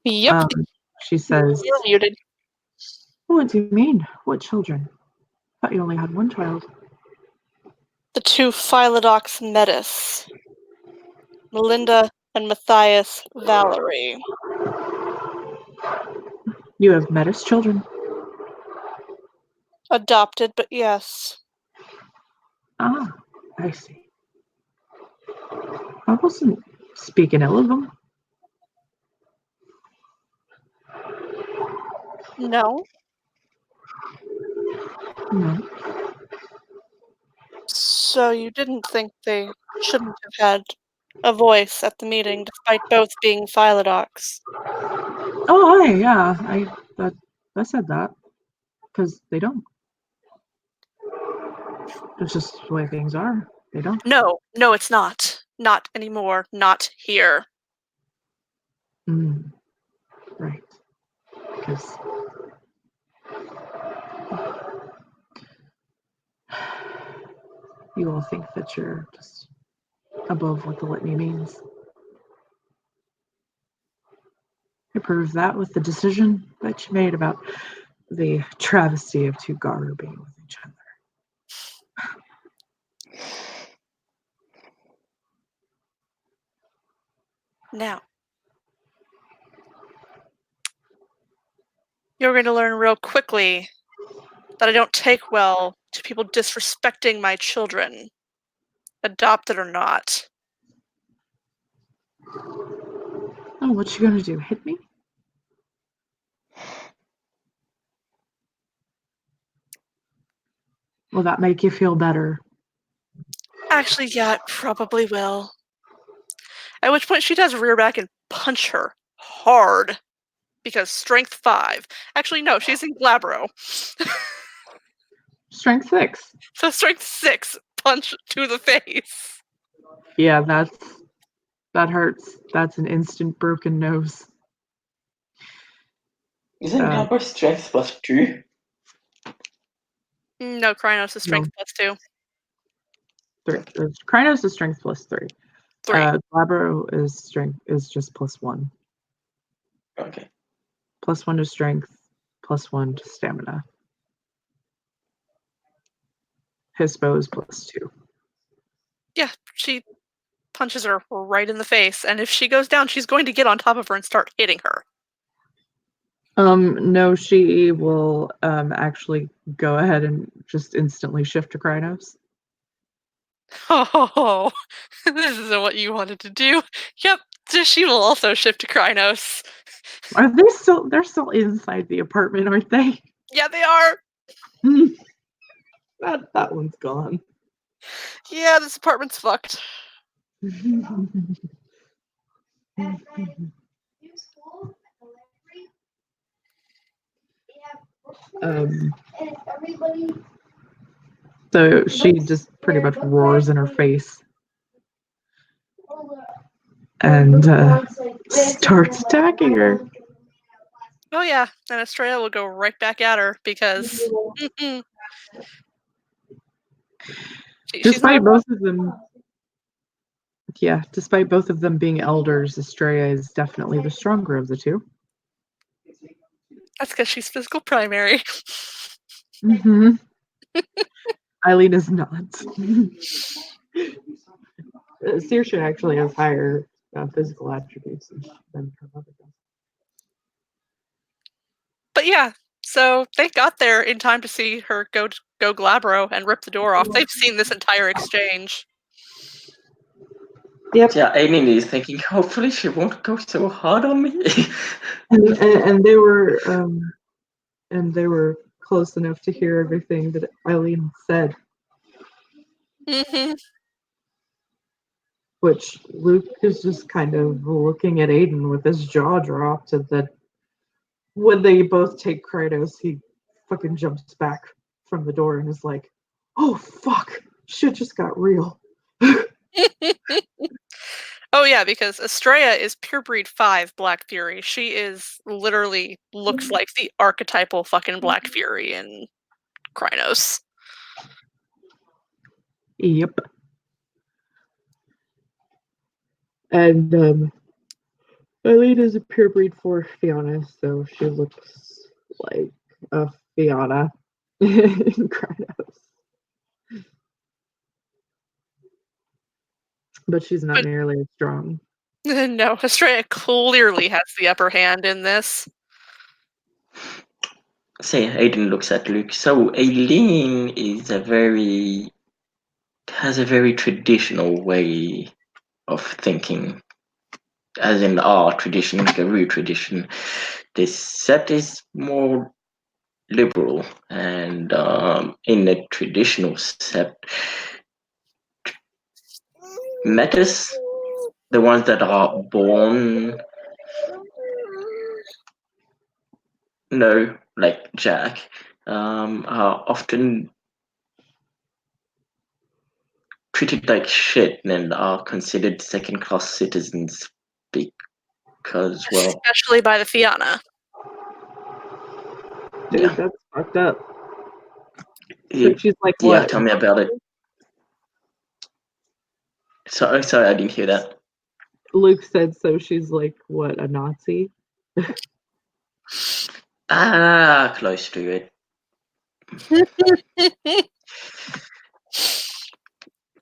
Yep, She says, you're muted. "What do you mean? What children? Thought you only had one child." The two Philodox Metis. Melinda and Matthias Valerie. You have Metis children. Adopted, but yes. Ah, I see. I wasn't speaking ill of them. No. No. So you didn't think they shouldn't have had a voice at the meeting, despite both being Philodox? Oh, hi, yeah. I said that because they don't. It's just the way things are. They don't. No, it's not. Not anymore. Not here. Right. Because you all think that you're just above what the litany means. I proved that with the decision that you made about the travesty of two Garu being with each other. Now, you're going to learn real quickly that I don't take well to people disrespecting my children, adopted or not. Oh, what you gonna do? Hit me? Will that make you feel better? Actually, yeah, it probably will. At which point she does rear back and punch her hard. Because strength 5. Actually, no, she's in Glabro. Strength 6. So strength 6, punch to the face. Yeah, that hurts. That's an instant broken nose. Isn't Gabber strength +2? No, Krynos is strength +2. 3. Krynos is strength +3. 3. Glabro is just +1. Okay. +1 to strength, +1 to stamina. His bow is +2. Yeah, she punches her right in the face, and if she goes down, she's going to get on top of her and start hitting her. No, she will actually go ahead and just instantly shift to Krynos. Oh, this isn't what you wanted to do. Yep, she will also shift to Krynos. Are they still? They're still inside the apartment, aren't they? Yeah, they are. That one's gone. Yeah, this apartment's fucked. So she just pretty much roars in her face and starts attacking her. Oh yeah, and Estrella will go right back at her because Despite both of them, despite both of them being elders, Estrella is definitely the stronger of the two. That's because she's physical primary. Eileen is not. Saoirse actually has higher physical attributes than her mother does. But yeah, so they got there in time to see her go Glabro and rip the door off. They've seen this entire exchange. Yep. Yeah, Aileen is thinking, hopefully she won't go so hard on me. and they were close enough to hear everything that Eileen said. Which Luke is just kind of looking at Aiden with his jaw dropped, and then when they both take Kratos, he fucking jumps back from the door and is like, "Oh fuck, shit just got real." Oh yeah, because Estrella is pure breed 5 Black Fury. She is literally looks like the archetypal fucking Black Fury in Krynos. Yep. And Eileen is a pure breed for Fiona, so she looks like a Fiona in Kratos. But she's not nearly as strong. No, Estrella clearly has the upper hand in this. Say, Aiden looks at Luke. So Aileen has a very traditional way of thinking, as in our tradition, Garou tradition. This set is more liberal, and in a traditional set, metas, the ones that are born, like Jack, are often treated like shit and are considered second-class citizens because, well, Especially by the Fianna. Dude, yeah. that's fucked up. So she's like, Yeah, what? tell me about it. Sorry, I didn't hear that. Luke said, so she's like, what, a Nazi? Close to it.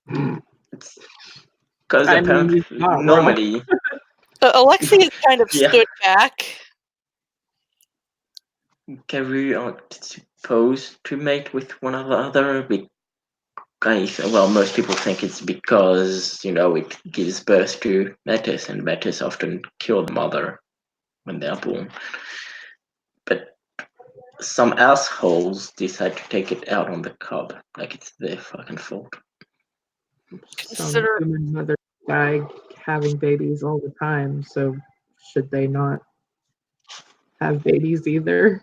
Because I mean, apparently, he's not wrong. normally, Alexei is kind of Yeah. stood back. Garou aren't supposed to mate with one another. Well, most people think it's because, it gives birth to metas, and metas often kill the mother when they're born. But some assholes decide to take it out on the cub, like it's their fucking fault. Some human mothers die having babies all the time, so should they not have babies either?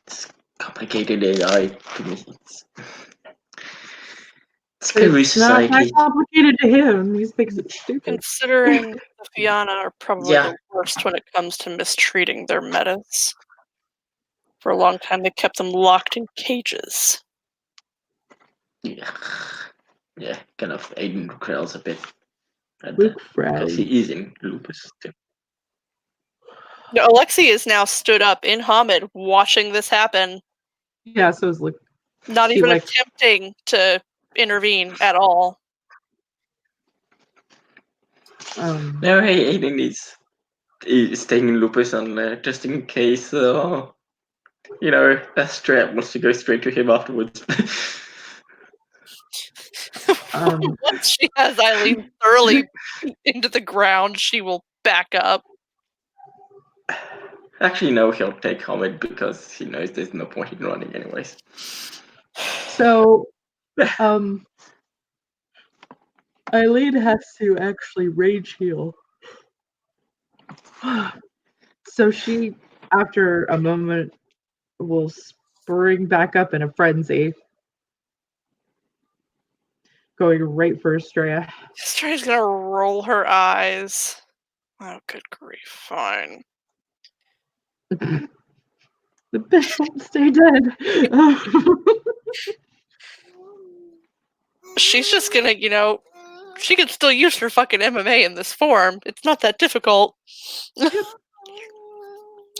It's complicated AI to me. It's Garou It's not that society. complicated to him. He thinks it's stupid. Considering the Fianna are probably Yeah. the worst when it comes to mistreating their metas. For a long time, they kept them locked in cages. Yeah, kind of Aiden Krell's a bit. Luke Because Fry. he is in lupus too. No, Alexei is now stood up in Hamid watching this happen, Yeah, so it's Luke. not He even like- attempting to intervene at all. No, hey, Aiden is staying in lupus on just in case, a strap wants to go straight to him afterwards. Once she has Eileen thoroughly into the ground, she will back up. Actually, no, he'll take Hamid because he knows there's no point in running anyways. So, Eileen has to actually rage heal. So she, after a moment, will spring back up in a frenzy, going right for Estrella. Estrella's gonna roll her eyes. Oh, good grief, fine. The bitch won't stay dead. She's just gonna, she can still use her fucking MMA in this form. It's not that difficult.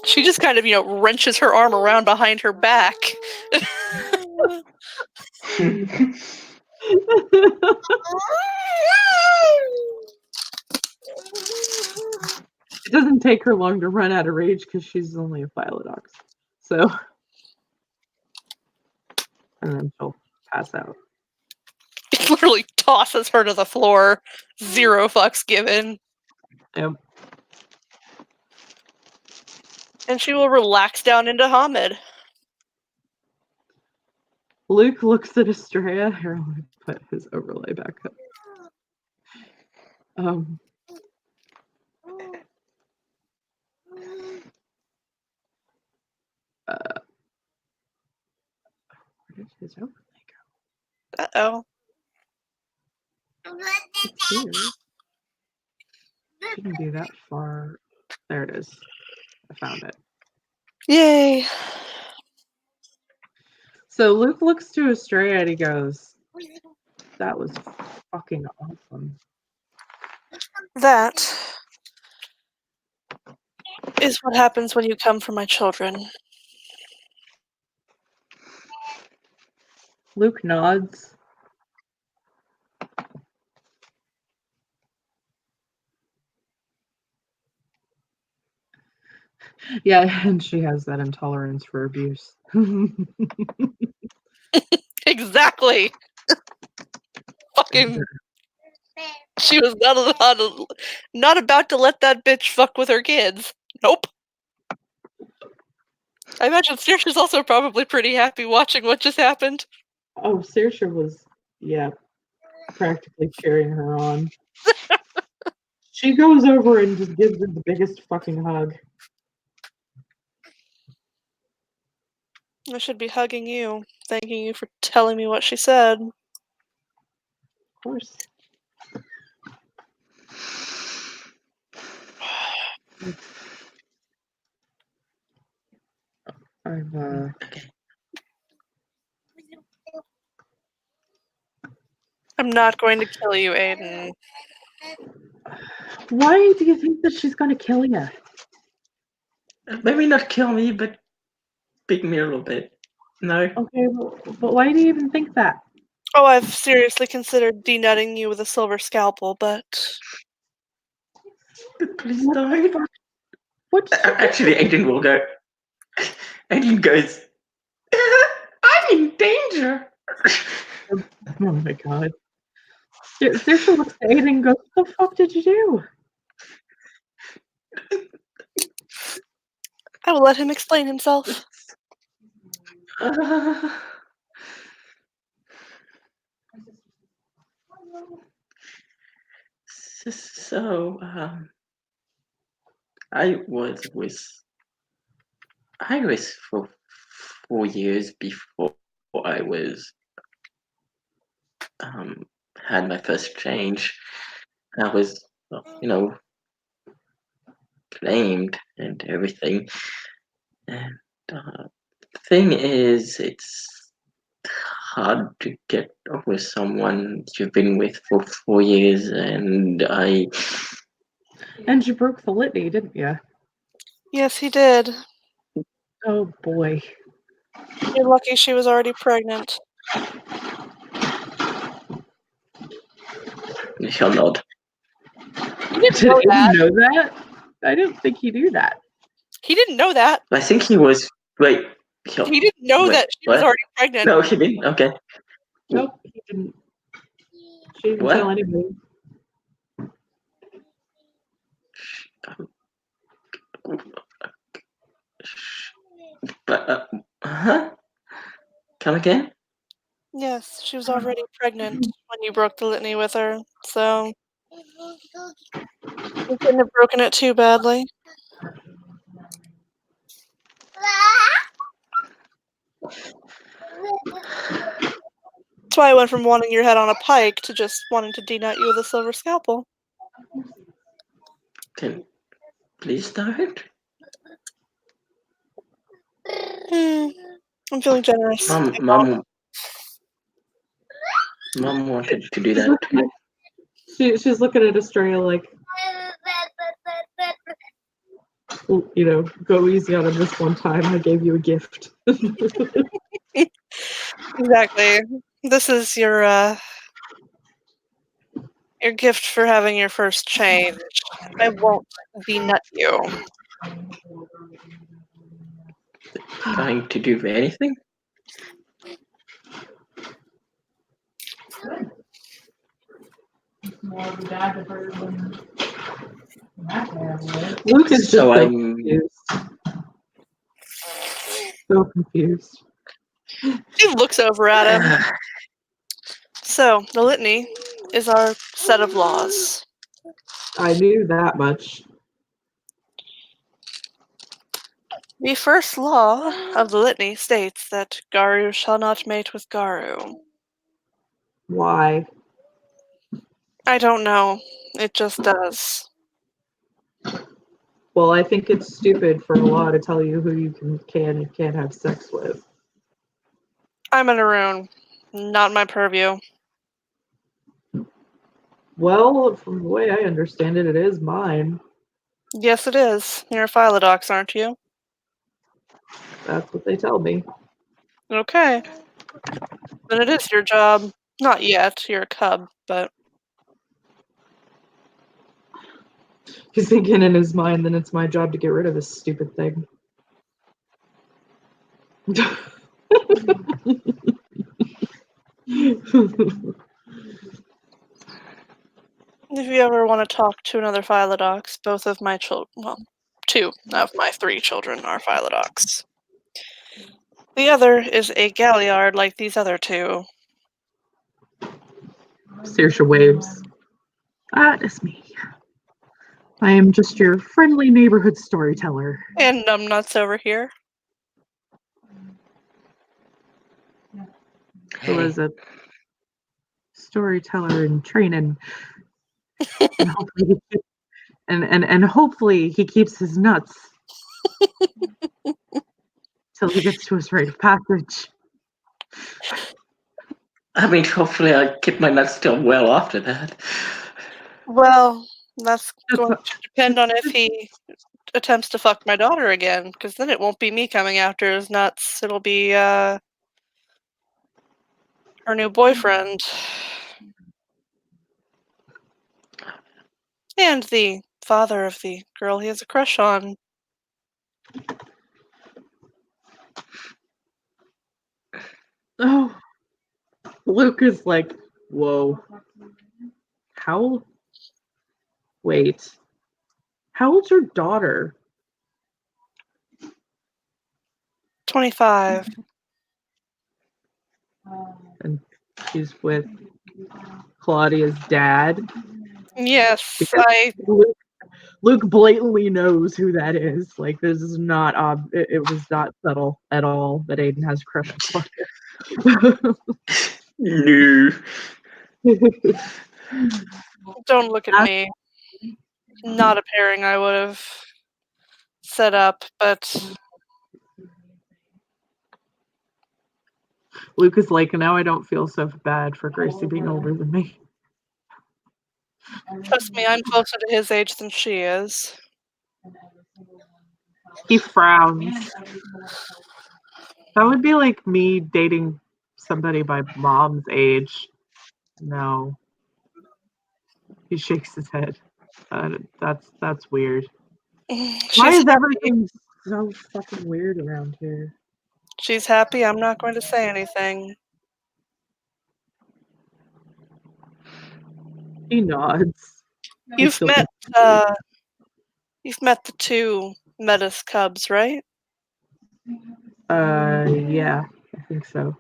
She just kind of, wrenches her arm around behind her back. It doesn't take her long to run out of rage because she's only a Philodox. So, and then she'll pass out. It literally tosses her to the floor. 0 fucks given. Yep. And she will relax down into Hamid. Luke looks at Estrella. Here, let me put his overlay back up. Where did his overlay go? Uh-oh. It's here. Shouldn't be that far. There it is. I found it. Yay. So Luke looks to Estrella and he goes, "That was fucking awesome." That is what happens when you come for my children. Luke nods. Yeah, and she has that intolerance for abuse. Exactly. Fucking. She was not about to let that bitch fuck with her kids. Nope. I imagine Saoirse's also probably pretty happy watching what just happened. Oh, Saoirse was, yeah, practically cheering her on. She goes over and just gives her the biggest fucking hug. I should be hugging you, thanking you for telling me what she said. Of course. I'm not going to kill you, Aiden. Why do you think that she's gonna kill you? Maybe not kill me, but pick me a little bit. No. Okay, but why do you even think that? Oh, I've seriously considered denutting you with a silver scalpel, but Please What the don't. fuck? What? Actually, Aiden will go. Aiden goes, I'm in danger. Oh my god. Saoirse looks at Aiden and goes, "What the fuck did you do?" I will let him explain himself. So, I was for 4 years before I was had my first change. I was, claimed and everything. And the thing is, it's hard to get with someone you've been with for 4 years, and And you broke the litany, didn't you? Yes, he did. Oh boy. You're lucky she was already pregnant. you shall nod. He didn't Did know Aiden that. know that? I didn't think he knew that. He didn't know that. I think he was. Wait. He didn't know Wait, that she was what? already pregnant. No, he didn't. Okay. Nope, he didn't. She didn't What? tell anybody. But huh? Come again? Yes, she was already pregnant when you broke the litany with her, so you couldn't have broken it too badly. That's why I went from wanting your head on a pike to just wanting to denut you with a silver scalpel. Can please don't? I'm feeling generous. Mom wanted to do She's that. looking at, she's looking at Estrella like, go easy on him this one time. I gave you a gift. Exactly. This is your gift for having your first change. I won't denut you. Trying to do anything? Luke is just So so I'm. confused. So confused. She looks over at him. So, the litany is our set of laws. I knew that much. The first law of the litany states that Garu shall not mate with Garu. Why? I don't know. It just does. Well, I think it's stupid for a law to tell you who you can and can't have sex with. I'm an Arun. Not my purview. Well, from the way I understand it, it is mine. Yes, it is. You're a Philodox, aren't you? That's what they tell me. Okay. Then it is your job. Not yet. You're a cub, but He's thinking in his mind, then it's my job to get rid of this stupid thing. if you ever want to talk to another Philodox, both of my children, well, 2 of my 3 children are Philodox. The other is a Galliard like these other 2. Saoirse waves. That is me. I am just your friendly neighborhood storyteller. And numbnuts over here. Who is a storyteller in training. And hopefully and hopefully he keeps his nuts till he gets to his rite of passage. I mean, hopefully I keep my nuts still well after that. Well, that's going to depend on if he attempts to fuck my daughter again, because then it won't be me coming after his nuts. It'll be her new boyfriend. And the father of the girl he has a crush on. Oh, Luke is like, whoa. How? Wait. How old's your daughter? 25. And she's with Claudia's dad. Yes, Because Luke blatantly knows who that is. Like, this is not it was not subtle at all that Aiden has a crush on Claudia. No. Don't look at me. Not a pairing I would have set up, but Luke is like, now I don't feel so bad for Gracie being older than me. trust me, I'm closer to his age than she is. He frowns. That would be like me dating somebody my mom's age. No. He shakes his head. That's weird. Why She's is everything so fucking weird around here? she's happy. I'm not going to say anything. He nods. You've met the 2 Metis cubs, right? Yeah, I think so.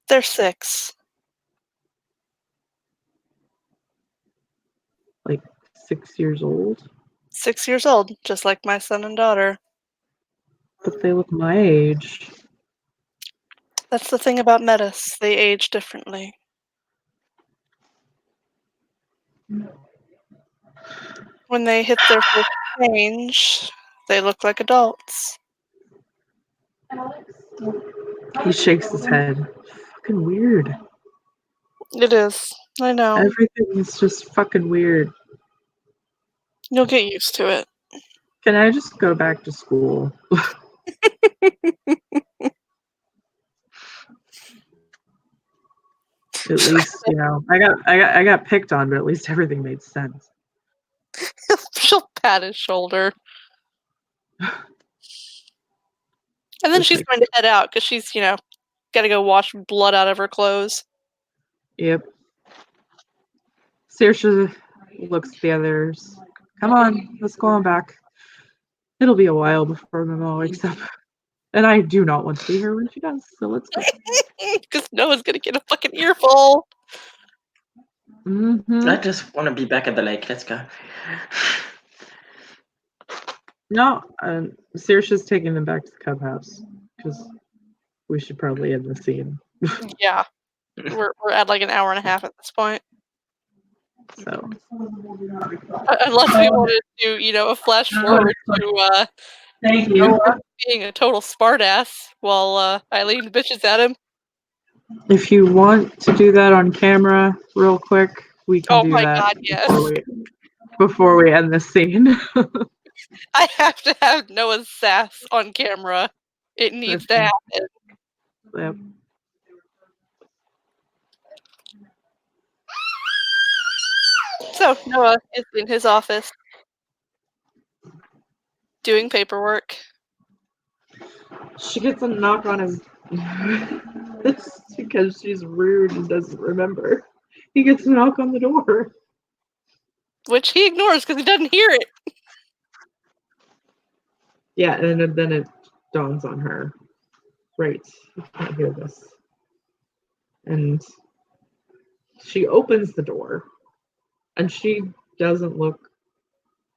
They're 6. Like 6 years old. 6 years old, just like my son and daughter. But they look my age. That's the thing about Metis. They age differently. When they hit their first change, they look like adults. He shakes his head. Fucking weird. It is. I know. Everything is just fucking weird. You'll get used to it. Can I just go back to school? At least, you know, I got picked on, but at least everything made sense. She'll pat his shoulder. And then Just she's like, going to head out because she's, got to go wash blood out of her clothes. yep. Saoirse looks at the others. Come on, let's go on back. It'll be a while before Mama wakes up. And I do not want to be here when she does, so let's go. Because Noah's going to get a fucking earful. Mm-hmm. I just want to be back at the lake. Let's go. No, Saoirse's taking them back to the Cub House because we should probably end the scene. Yeah. We're at like an hour and a half at this point. So Unless we wanted to, a flash forward to Thank you. Noah being a total smartass while Eileen bitches at him. If you want to do that on camera real quick, we can Oh do my that god, yes. before we end this scene. I have to have Noah's sass on camera. It needs to happen. Yep. So Noah is in his office doing paperwork. She gets a knock on his it's because she's rude and doesn't remember. He gets a knock on the door. Which he ignores because he doesn't hear it. Yeah, and then it dawns on her. Right, you can't hear this. And she opens the door, and she doesn't look.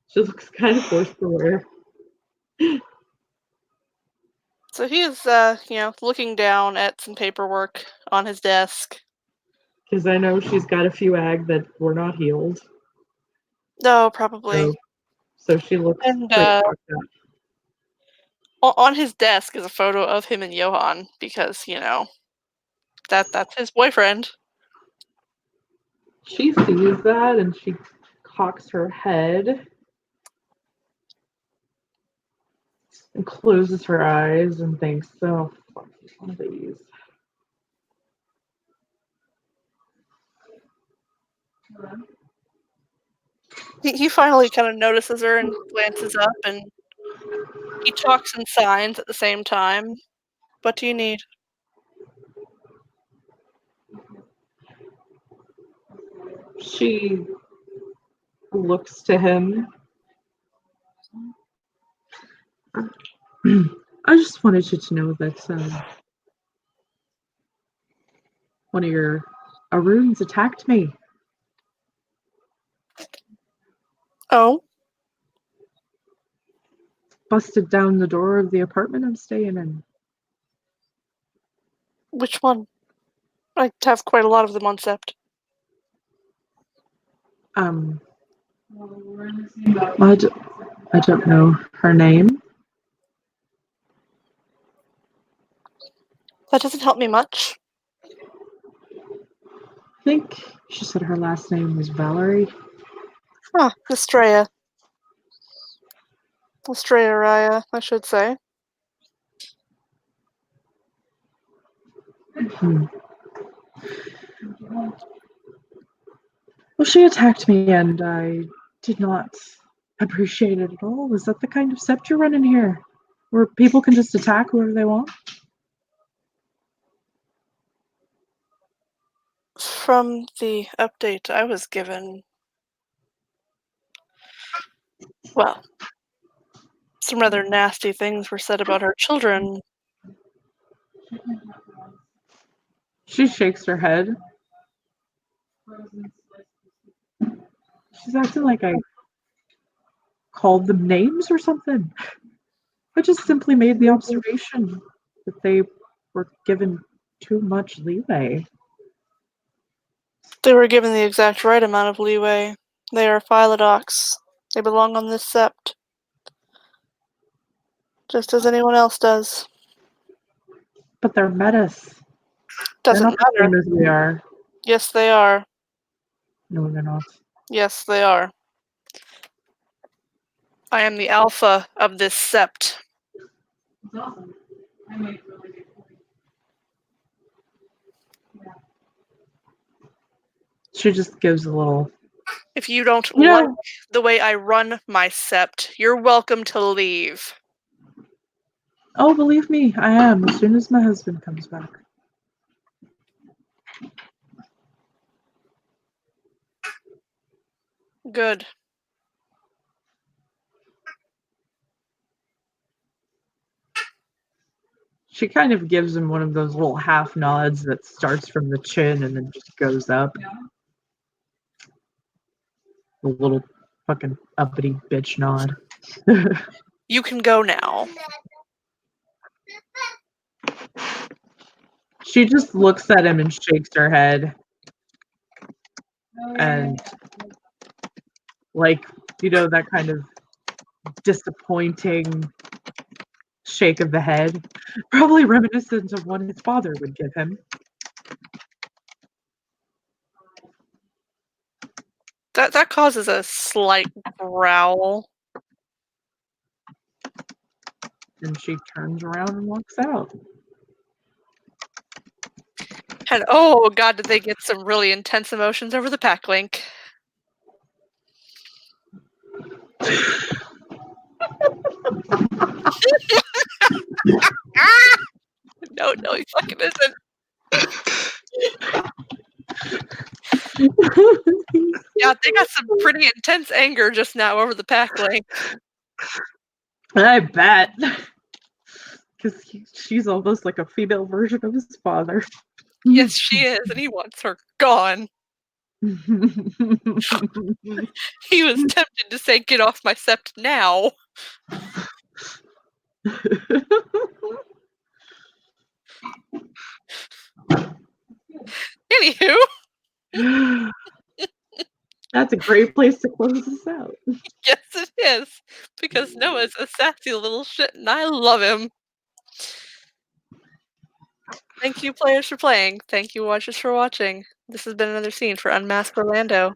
She looks kind of forced to wear. So he is, looking down at some paperwork on his desk. Because I know she's got a few ag that were not healed. No, probably. So she looks And pretty fucked up. on his desk is a photo of him and Johan because, that's his boyfriend. She sees that and she cocks her head and closes her eyes and thinks, oh, fuck one of these. He finally kind of notices her and glances up, and he talks and signs at the same time. What do you need? She looks to him. I just wanted you to know that one of your Aruns attacked me. Oh, Busted down the door of the apartment I'm staying in. which one? I have quite a lot of them on Sept. I don't know her name. That doesn't help me much. I think she said her last name was Valerie. Estrella. Estrella Raya, I should say. Well, she attacked me and I did not appreciate it at all. Is that the kind of sept you're running here? Where people can just attack whoever they want? From the update I was given, well, some rather nasty things were said about her children. She shakes her head. She's acting like I called them names or something. I just simply made the observation that they were given too much leeway. They were given the exact right amount of leeway. They are Philodox. They belong on this sept. Just as anyone else does. But they're metas. Doesn't they're not the matter. same as we are. Yes, they are. No, they're not. Yes, they are. I am the alpha of this sept. It's awesome. I make really good points. She just gives a little. If you don't Yeah. like the way I run my sept, you're welcome to leave. Oh, believe me, I am. As soon as my husband comes back. Good. She kind of gives him one of those little half nods that starts from the chin and then just goes up. Yeah. A little fucking uppity bitch nod. You can go now. She just looks at him and shakes her head. And, like, that kind of disappointing shake of the head. Probably reminiscent of what his father would give him. That causes a slight growl. And she turns around and walks out. And oh god, did they get some really intense emotions over the pack link. No, he fucking isn't. Yeah, they got some pretty intense anger just now over the pack link. I bet. Because she's almost like a female version of his father. Yes, she is, and he wants her gone. He was tempted to say, "Get off my sept now." Anywho, That's a great place to close this out. yes it is, because Noah's a sassy little shit, and I love him. Thank you, players, for playing. Thank you, watchers, for watching. This has been another scene for Unmask Orlando.